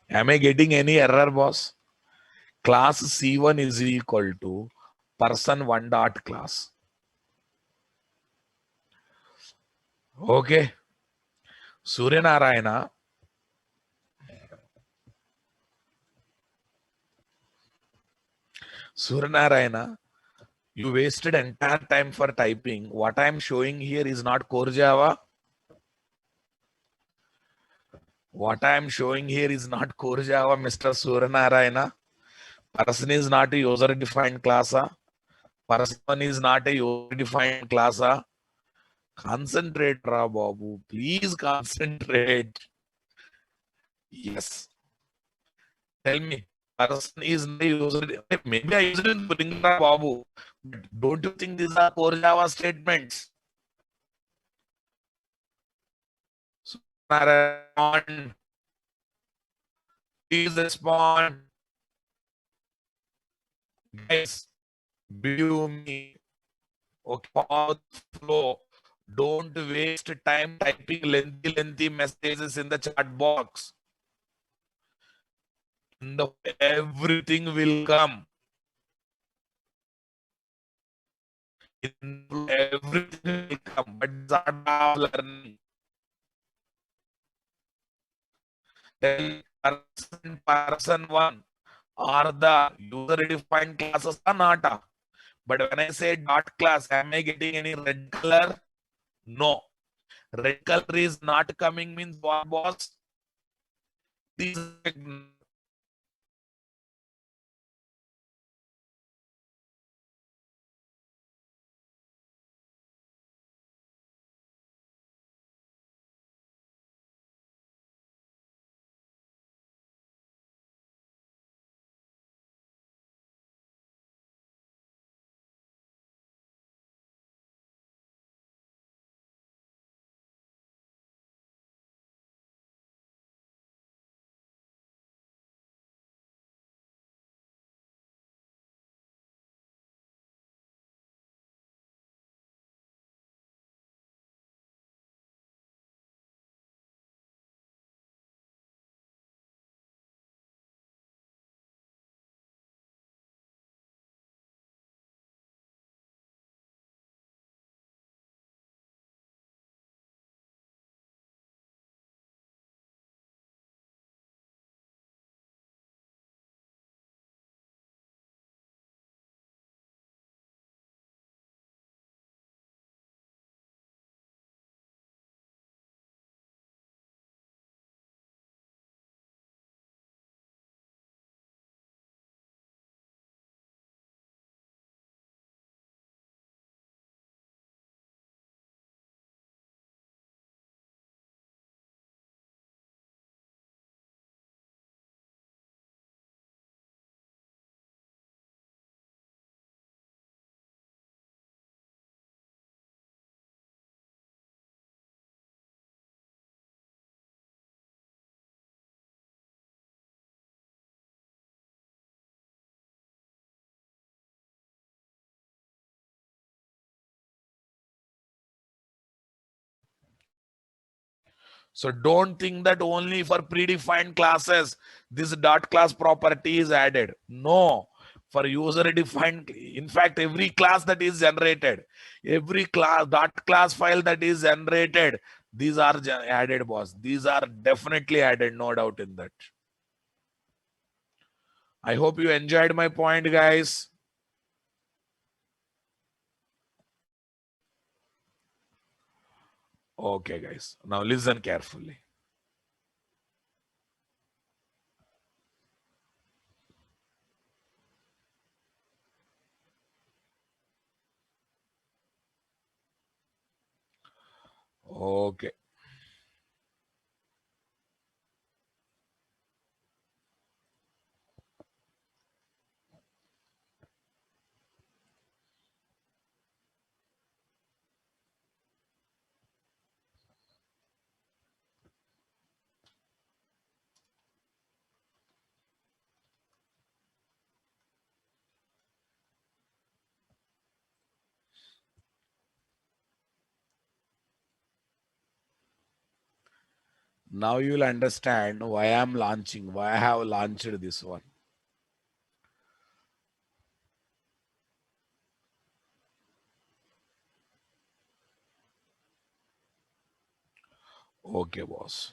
Am I getting any error, boss? Class C1 is equal to person1 dot class. Okay. Surya Narayana. Suranarayana, you wasted entire time for typing. What I'm showing here is not core Java. What I'm showing here is not core Java, Mr. Suranarayana. Person is not a user-defined class. Person is not a user-defined class. Concentrate, Ra Babu. Please concentrate. Yes. Tell me. Person is not a user. Maybe I used it in Spring Ra Babu. But don't you think these are core Java statements? Suranarayan, please respond. Guys, believe me. Okay, follow the flow. Don't waste time typing lengthy messages in the chat box. Everything will come. Everything will come. But it's art of learning. Person one are the user-defined classes are not. But when I say dot class, am I getting any red color? No. Red color is not coming means what, boss? These So don't think that only for predefined classes, this dot class property is added. No, for user defined, in fact, every class that is generated, every class dot class file that is generated, these are added, boss. These are definitely added, no doubt in that. I hope you enjoyed my point, guys. Okay, guys. Now listen carefully. Okay. Now you will understand why I'm launching, why I have launched this one. Okay, boss.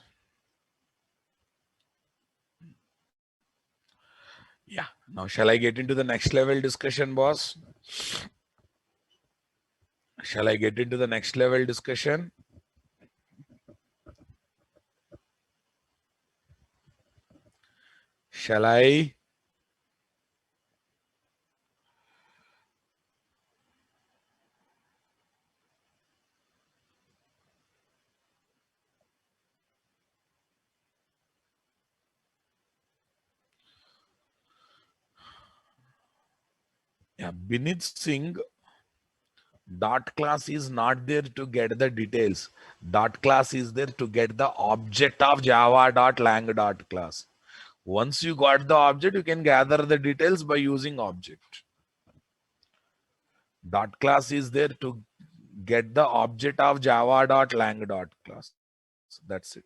Yeah. Now, shall I get into the next level discussion, boss? Shall I get into the next level discussion? Shall I? Yeah. Binit Singh, dot class is not there to get the details. Dot class is there to get the object of Java dot lang dot class. Once you got the object, you can gather the details by using object. Dot class is there to get the object of Java dot lang dot class. That's it.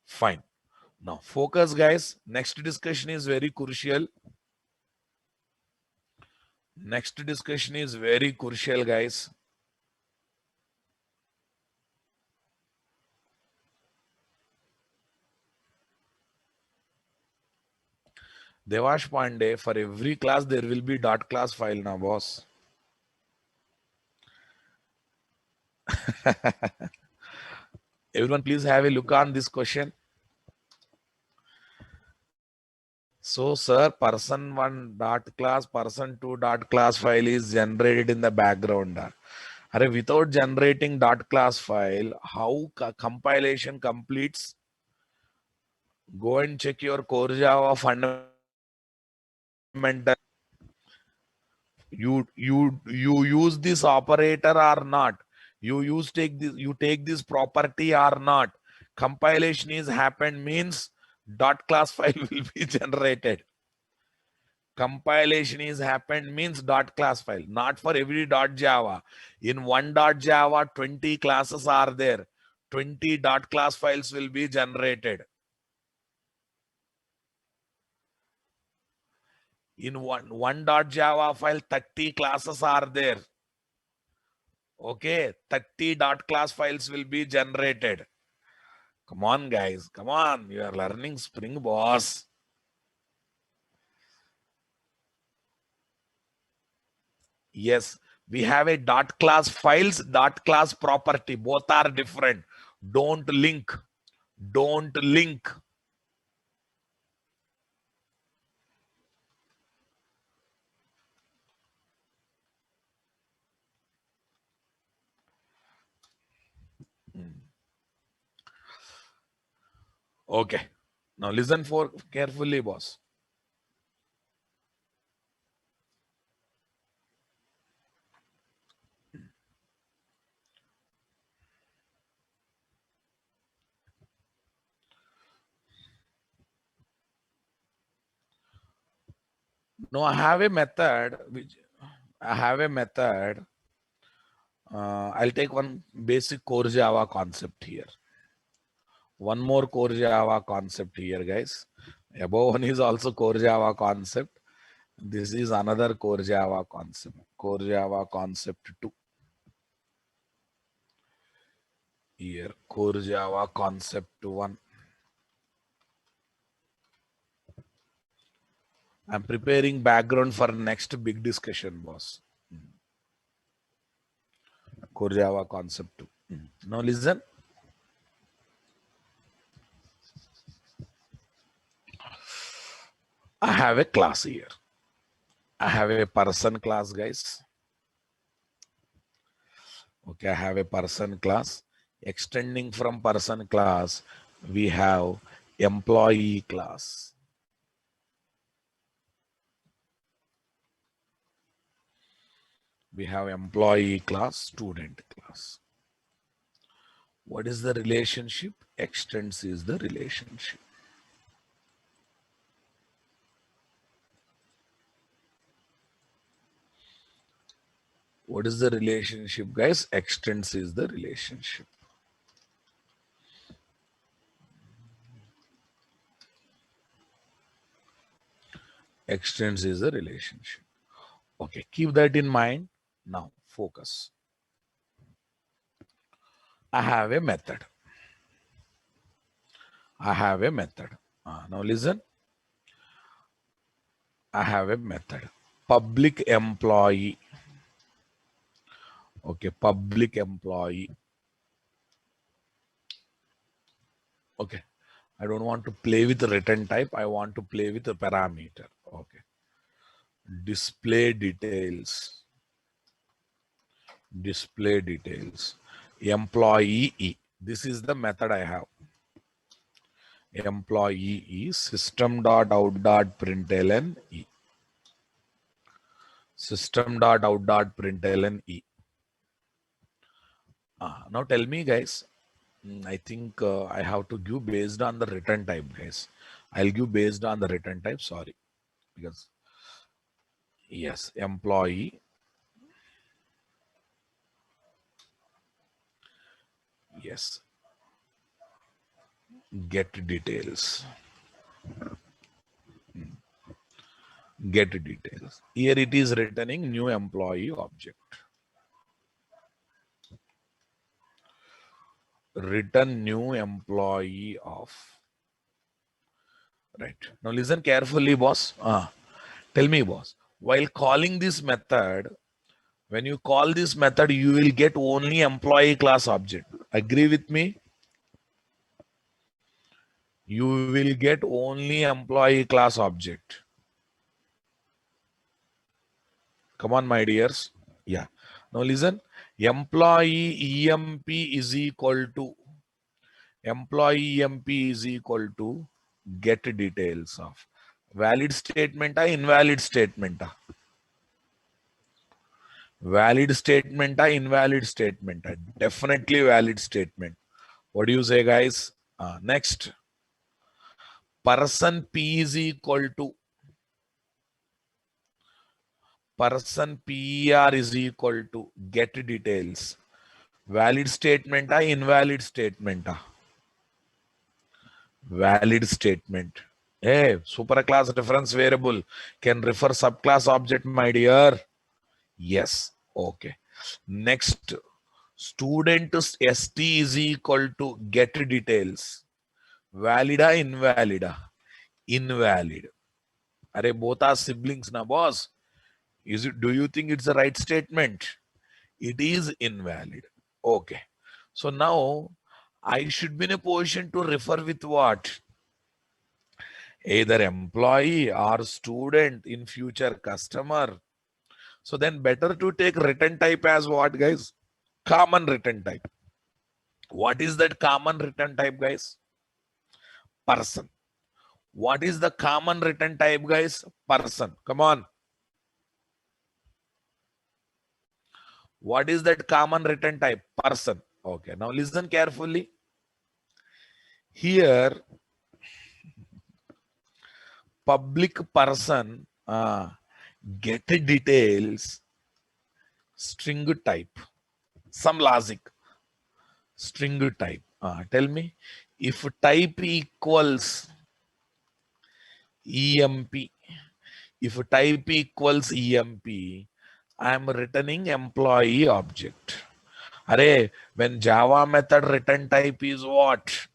Fine. Now focus, guys. Next discussion is very crucial. Next discussion is very crucial, guys. Devash Pandey, for every class there will be dot class file now, boss. Everyone, please have a look on this question. So, sir, person one dot class, person two dot class file is generated in the background. Are without generating dot class file, how compilation completes? Go and check your core Java fundamental. You use this operator or not? You take this property or not? Compilation is happened means dot class file will be generated. Compilation is happened means dot class file, not for every dot Java. In one dot Java, 20 classes are there. 20 dot class files will be generated. In one dot Java file, 30 classes are there. Okay, 30 dot class files will be generated. Come on, guys. Come on. You are learning Spring, boss. Yes, we have a dot class files, dot class property. Both are different. Don't link. Don't link. Okay. Now listen for carefully, boss. No, I have a method which I have a method. I'll take one basic core Java concept here. One more core Java concept here, guys. Above one is also core Java concept. This is another core Java concept. Core Java concept 2. Here, core Java concept 1. I'm preparing background for next big discussion, boss. Core Java concept 2. Now listen. I have a class here. I have a person class, guys. Okay, I have a person class. Extending from person class, we have employee class. We have employee class, student class. What is the relationship? Extends is the relationship. What is the relationship, guys? Extends is the relationship. Extends is the relationship. Okay, keep that in mind. Now, focus. I have a method. I have a method. Now listen. I have a method. Public employee. Okay, public employee. Okay. I don't want to play with the return type. I want to play with the parameter. Okay. Display details. Display details. Employee E. This is the method I have. Employee E system.out.println E. System.out.println E. Now tell me, guys. I think I have to give based on the return type, guys. I'll give based on the return type. Sorry, because yes, employee. Yes, get details. Get details. Here it is returning new employee object. Return new employee of. Right. Now listen carefully, boss. Tell me, boss. While calling this method, when you call this method, you will get only employee class object. Agree with me? You will get only employee class object. Come on, my dears. Yeah. Now listen. Employee EMP is equal to get details of. Valid statement or invalid statement? Valid statement or invalid statement? Definitely valid statement. What do you say, guys? Next. Person P is equal to person PER is equal to get details. Valid statement or invalid statement? Valid statement. Hey, superclass reference variable can refer subclass object, my dear. Yes. Okay. Next, student ST is equal to get details. Valid or invalid? Invalid. Are both are siblings, na boss? Is it? Do you think it's the right statement? It is invalid. Okay. So now I should be in a position to refer with what? Either employee or student, in future customer. So then better to take return type as what, guys? Common return type. What is that common return type, guys? Person. What is the common return type, guys? Person. Come on. What is that common return type? Person. Okay. Now listen carefully. Here, public person get details string type. Some logic. String type. Tell me, if type equals EMP, if type equals EMP, I am returning employee object. Array, when Java method return type is what?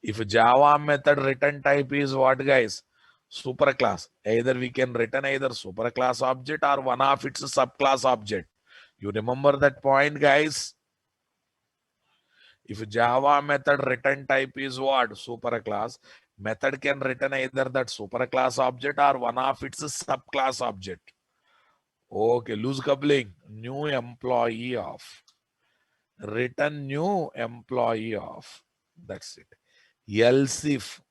If Java method return type is what, guys? Superclass. Either we can return either superclass object or one of its subclass object. You remember that point, guys? If Java method return type is what? Superclass. Method can return either that superclass object or one of its subclass object. Okay, loose coupling. New employee of. Return new employee of. That's it. Else if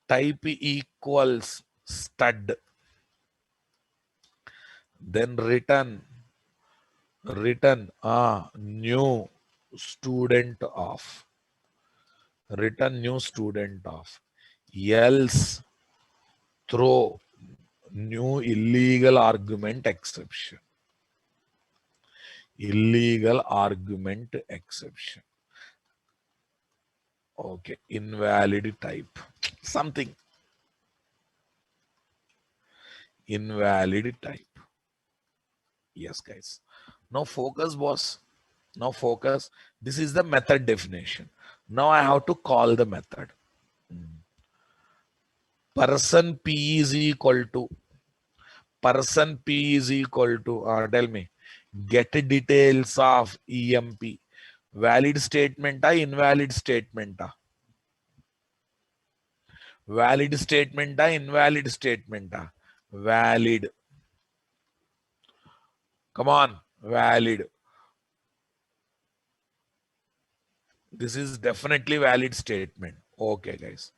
type equals stud, then return new student of. Return new student of. Else throw new illegal argument exception. Illegal argument exception. Okay, invalid type. Something. Invalid type. Yes, guys. Now focus, boss. Now focus. This is the method definition. Now I have to call the method. person P is equal to tell me, get details of EMP. Valid statement invalid statement valid statement invalid statement valid. Come on, valid. This is definitely valid statement. Okay, guys.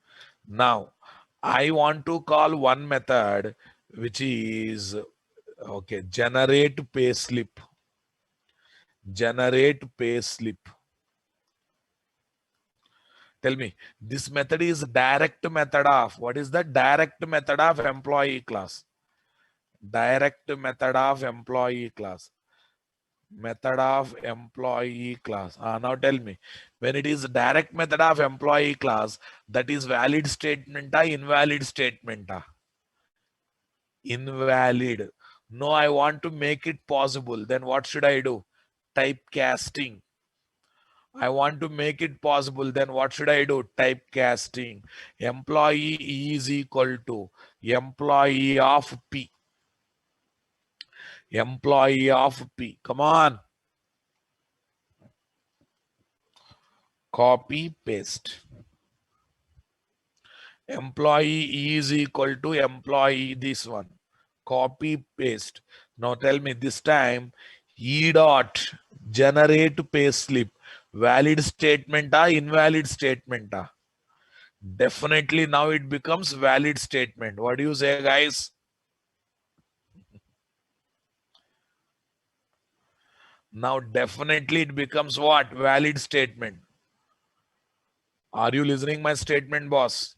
Now, I want to call one method which is okay. Generate payslip. Generate payslip. Tell me, this method is direct method of what is the direct method of employee class? Direct method of employee class. Method of employee class. Now tell me, when it is direct method of employee class, that is valid statement invalid statement invalid. No, I want to make it possible. Then what should I do? Typecasting. I want to make it possible. Then what should I do? Typecasting. Employee is equal to employee of P. Employee of P. Come on. Copy, paste. Employee is equal to employee, this one. Copy, paste. Now tell me this time, E dot generate payslip. Valid statement invalid statement Definitely now it becomes valid statement. What do you say, guys? Now definitely it becomes what? Valid statement. Are you listening my statement, boss?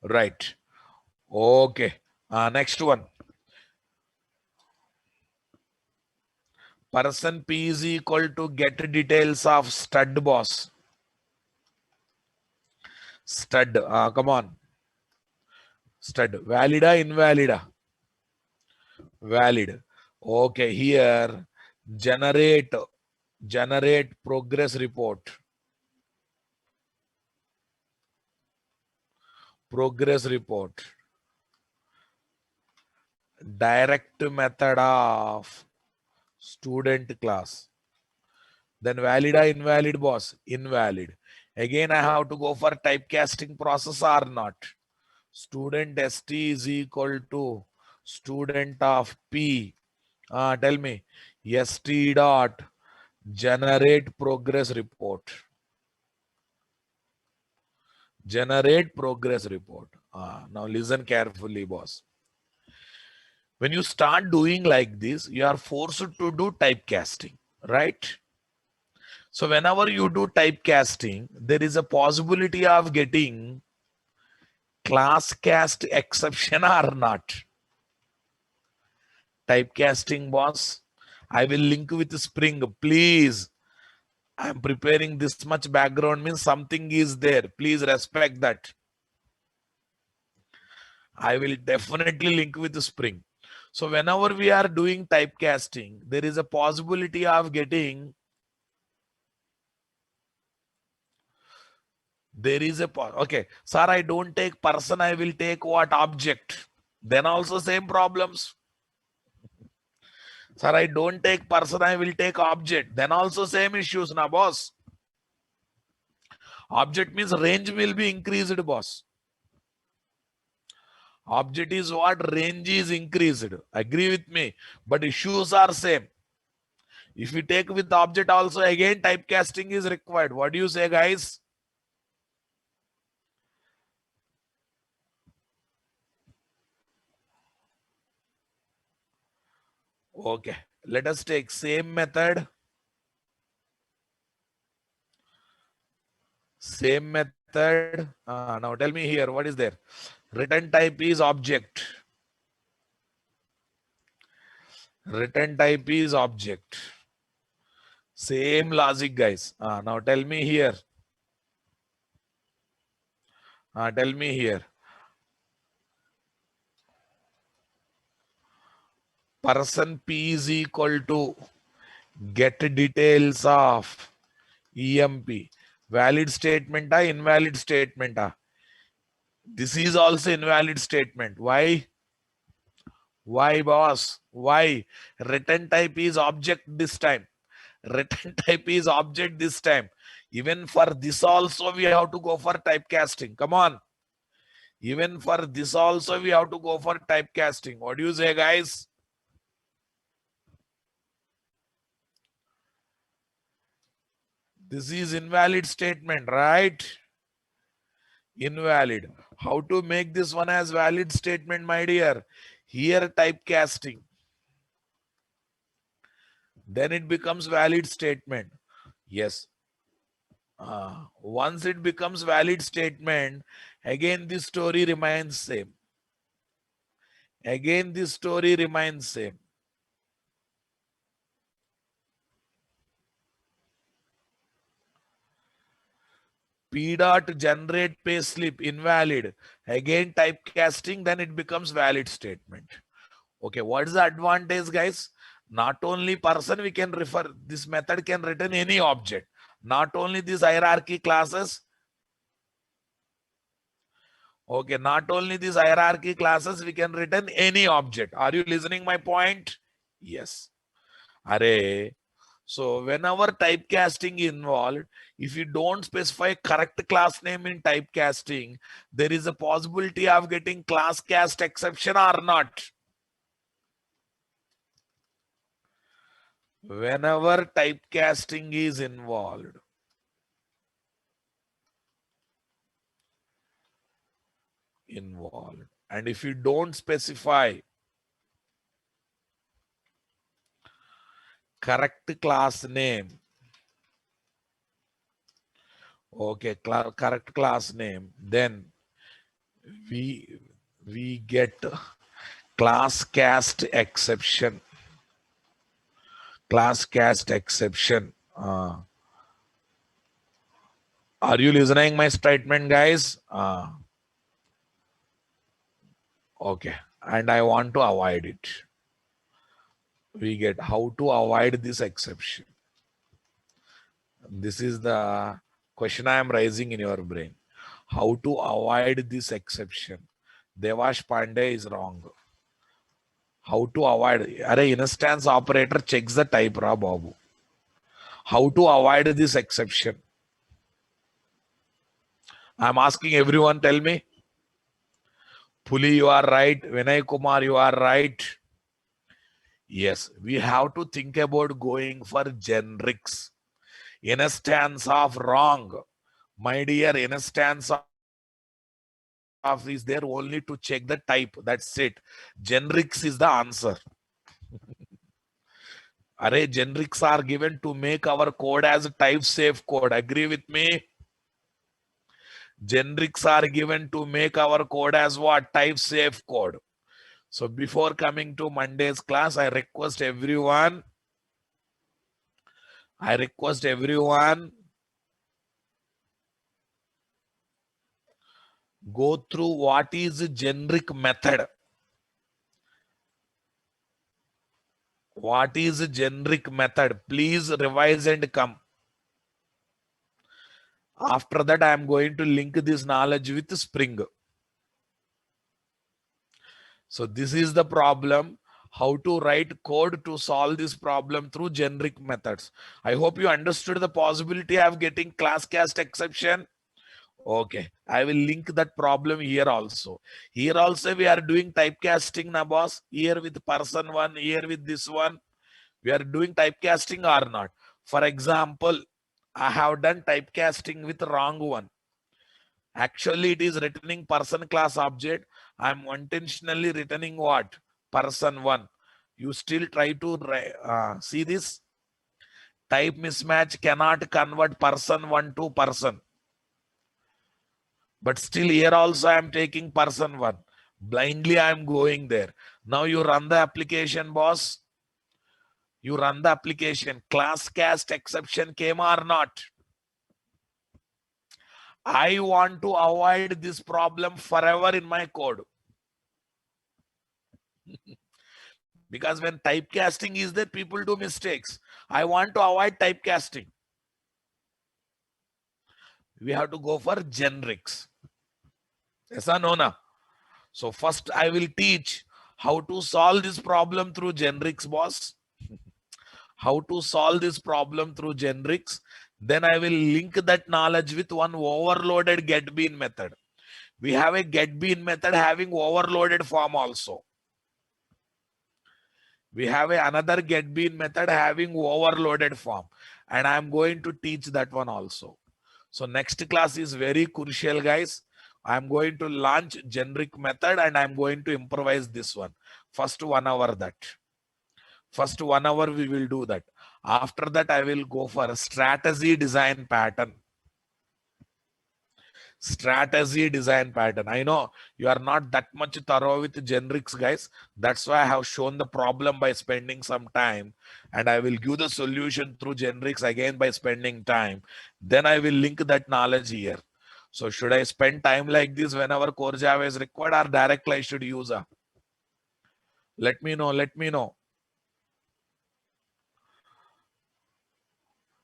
Right. Okay. Next one. Person P is equal to get details of stud, boss. Stud. Come on. Stud. Valida, invalida? Valid. Okay. Here, generate progress report. Progress report. Direct method of student class. Then valida, invalid, boss? Invalid. Again, I have to go for typecasting process or not? Student ST is equal to student of P. Tell me, ST dot generate progress report. Generate progress report. Now listen carefully, boss. When you start doing like this, you are forced to do typecasting, right? So whenever you do typecasting, there is a possibility of getting class cast exception or not. Typecasting, boss. I will link with Spring. Please. I'm preparing this much background means something is there. Please respect that. I will definitely link with Spring. So whenever we are doing typecasting, there is a possibility of getting okay, sir, I don't take person, I will take what? Object. Then also same problems. Sir, I don't take person, I will take object. Then also same issues, na boss. Object means range will be increased, boss. Object is what? Range is increased. Agree with me. But issues are same. If we take with object also, again typecasting is required. What do you say, guys? Okay. Let us take same method. Same method. Now tell me here, what is there? Return type is object. Return type is object. Same logic, guys. Now tell me here. Tell me here. Person P is equal to get details of EMP. Valid statement, invalid statement. This is also invalid statement. Why? Why, boss? Why? Return type is object this time. Return type is object this time. Even for this also we have to go for typecasting. Come on. Even for this also we have to go for typecasting. What do you say, guys? This is invalid statement, right? Invalid. How to make this one as valid statement, my dear? Here typecasting. Then it becomes valid statement. Yes. Once it becomes valid statement, again this story remains same. Again this story remains same. P dot generate payslip invalid. Again typecasting, then it becomes valid statement. Okay, what is the advantage, guys? Not only person we can refer, this method can return any object. Not only these hierarchy classes. Okay, not only these hierarchy classes, we can return any object. Are you listening my point? Yes. Array. So whenever typecasting involved, if you don't specify correct class name in typecasting, there is a possibility of getting class cast exception or not. Whenever typecasting is involved. And if you don't specify correct class name, okay, correct class name, then we get class cast exception. Class cast exception. Are you listening my statement, guys? Okay, and I want to avoid it. We get how to avoid this exception. This is the question I am raising in your brain. How to avoid this exception? Devash Pandey is wrong. How to avoid? Array instance operator checks the type, Ra Babu. How to avoid this exception? I'm asking everyone, tell me. Puli, you are right. Vinay Kumar, you are right. Yes, we have to think about going for generics. Instance of wrong. My dear, instance of is there only to check the type. That's it. Generics is the answer. Array, generics are given to make our code as type safe code. Agree with me? Generics are given to make our code as what? Type safe code. So before coming to Monday's class, I request everyone go through what is a generic method. What is a generic method? Please revise and come. After that, I am going to link this knowledge with Spring. So this is the problem. How to write code to solve this problem through generic methods. I hope you understood the possibility of getting class cast exception. Okay, I will link that problem here also. Here also we are doing typecasting na boss. Here with person one, here with this one. We are doing typecasting or not. For example, I have done typecasting with wrong one. Actually, it is returning person class object. I'm intentionally returning what? Person one. You still try to see this? Type mismatch cannot convert person one to person. But still here also I am taking person one. Blindly I am going there. Now you run the application, boss. You run the application. Class cast exception came or not? I want to avoid this problem forever in my code. Because when typecasting is there, people do mistakes. I want to avoid typecasting. We have to go for generics. Yes or no? Na? So first I will teach how to solve this problem through generics, boss. How to solve this problem through generics. Then I will link that knowledge with one overloaded get bean method. We have a get bean method having overloaded form also. We have another get bean method having overloaded form, and I'm going to teach that one also. So next class is very crucial, guys. I'm going to launch generic method and I'm going to improvise this one. First 1 hour that. First 1 hour we will do that. After that, I will go for a strategy design pattern. Strategy design pattern. I know you are not that much thorough with generics, guys. That's why I have shown the problem by spending some time, and I will give the solution through generics again by spending time. Then I will link that knowledge here. So should I spend time like this whenever core Java is required, or directly I should use a? Let me know. Let me know.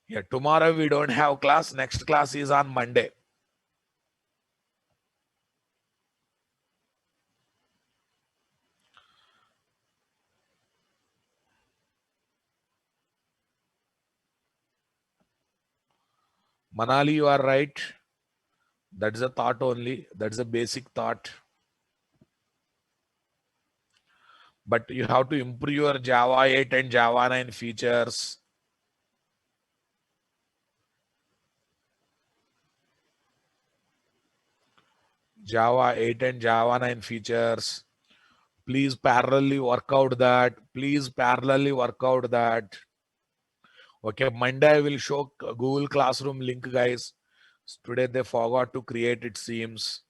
Yeah, tomorrow we don't have class. Next class is on Monday. Manali, you are right. That's a thought only. That's a basic thought. But you have to improve your Java 8 and Java 9 features. Java 8 and Java 9 features. Please parallelly work out that. Please parallelly work out that. Okay, Monday I will show Google Classroom link, guys. Today they forgot to create, it seems.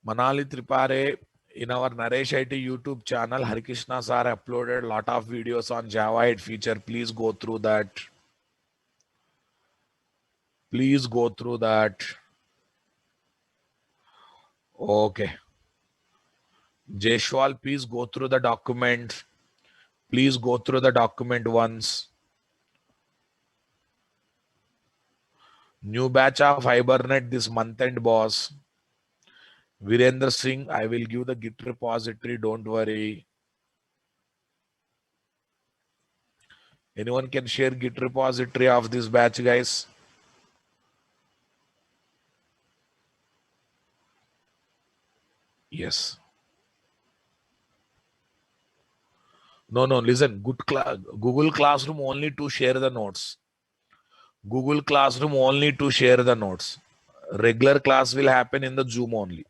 Manali Tripare, in our Naresh IT YouTube channel, Harikrishna sir uploaded a lot of videos on Java 8 feature. Please go through that. Please go through that. Okay. Jeshwal, please go through the document. Please go through the document once. New batch of Hibernate this month end, boss. Virendra Singh, I will give the Git repository. Don't worry. Anyone can share Git repository of this batch, guys? Yes. No, listen. Google Classroom only to share the notes. Google Classroom only to share the notes. Regular class will happen in the Zoom only.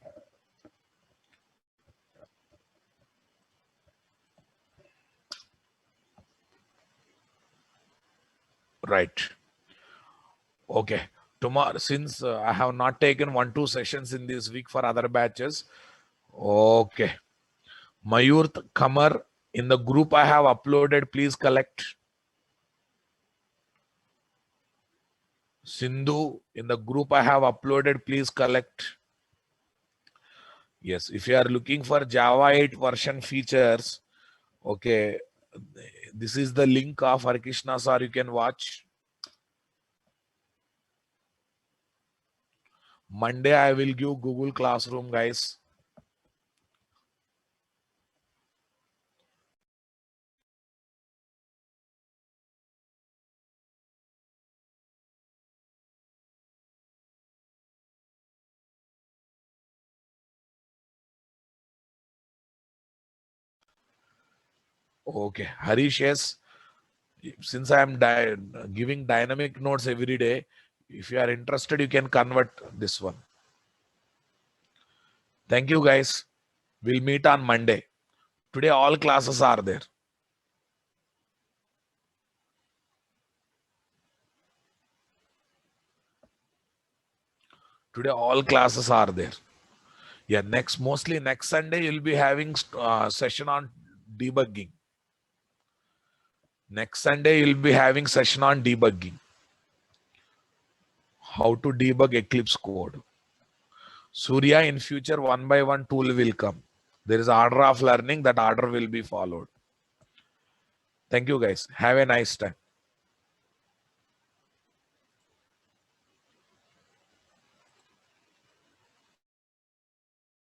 Right. Okay. Tomorrow, since I have not taken 1-2 sessions in this week for other batches. Okay. Mayur Kamar, in the group I have uploaded, please collect. Sindhu, in the group I have uploaded, please collect. Yes, if you are looking for Java 8 version features, okay, this is the link of Harikrishna sir, you can watch. Monday I will give Google Classroom, guys. Okay, Harish, yes. Since I am giving dynamic notes every day, if you are interested, you can convert this one. Thank you, guys. We'll meet on Monday. Today, all classes are there. Today, all classes are there. Yeah, mostly next Sunday, you'll be having session on debugging. Next Sunday, you'll be having session on debugging. How to debug Eclipse code. Surya, in future, 1 by 1 tool will come. There is order of learning, that order will be followed. Thank you guys. Have a nice time.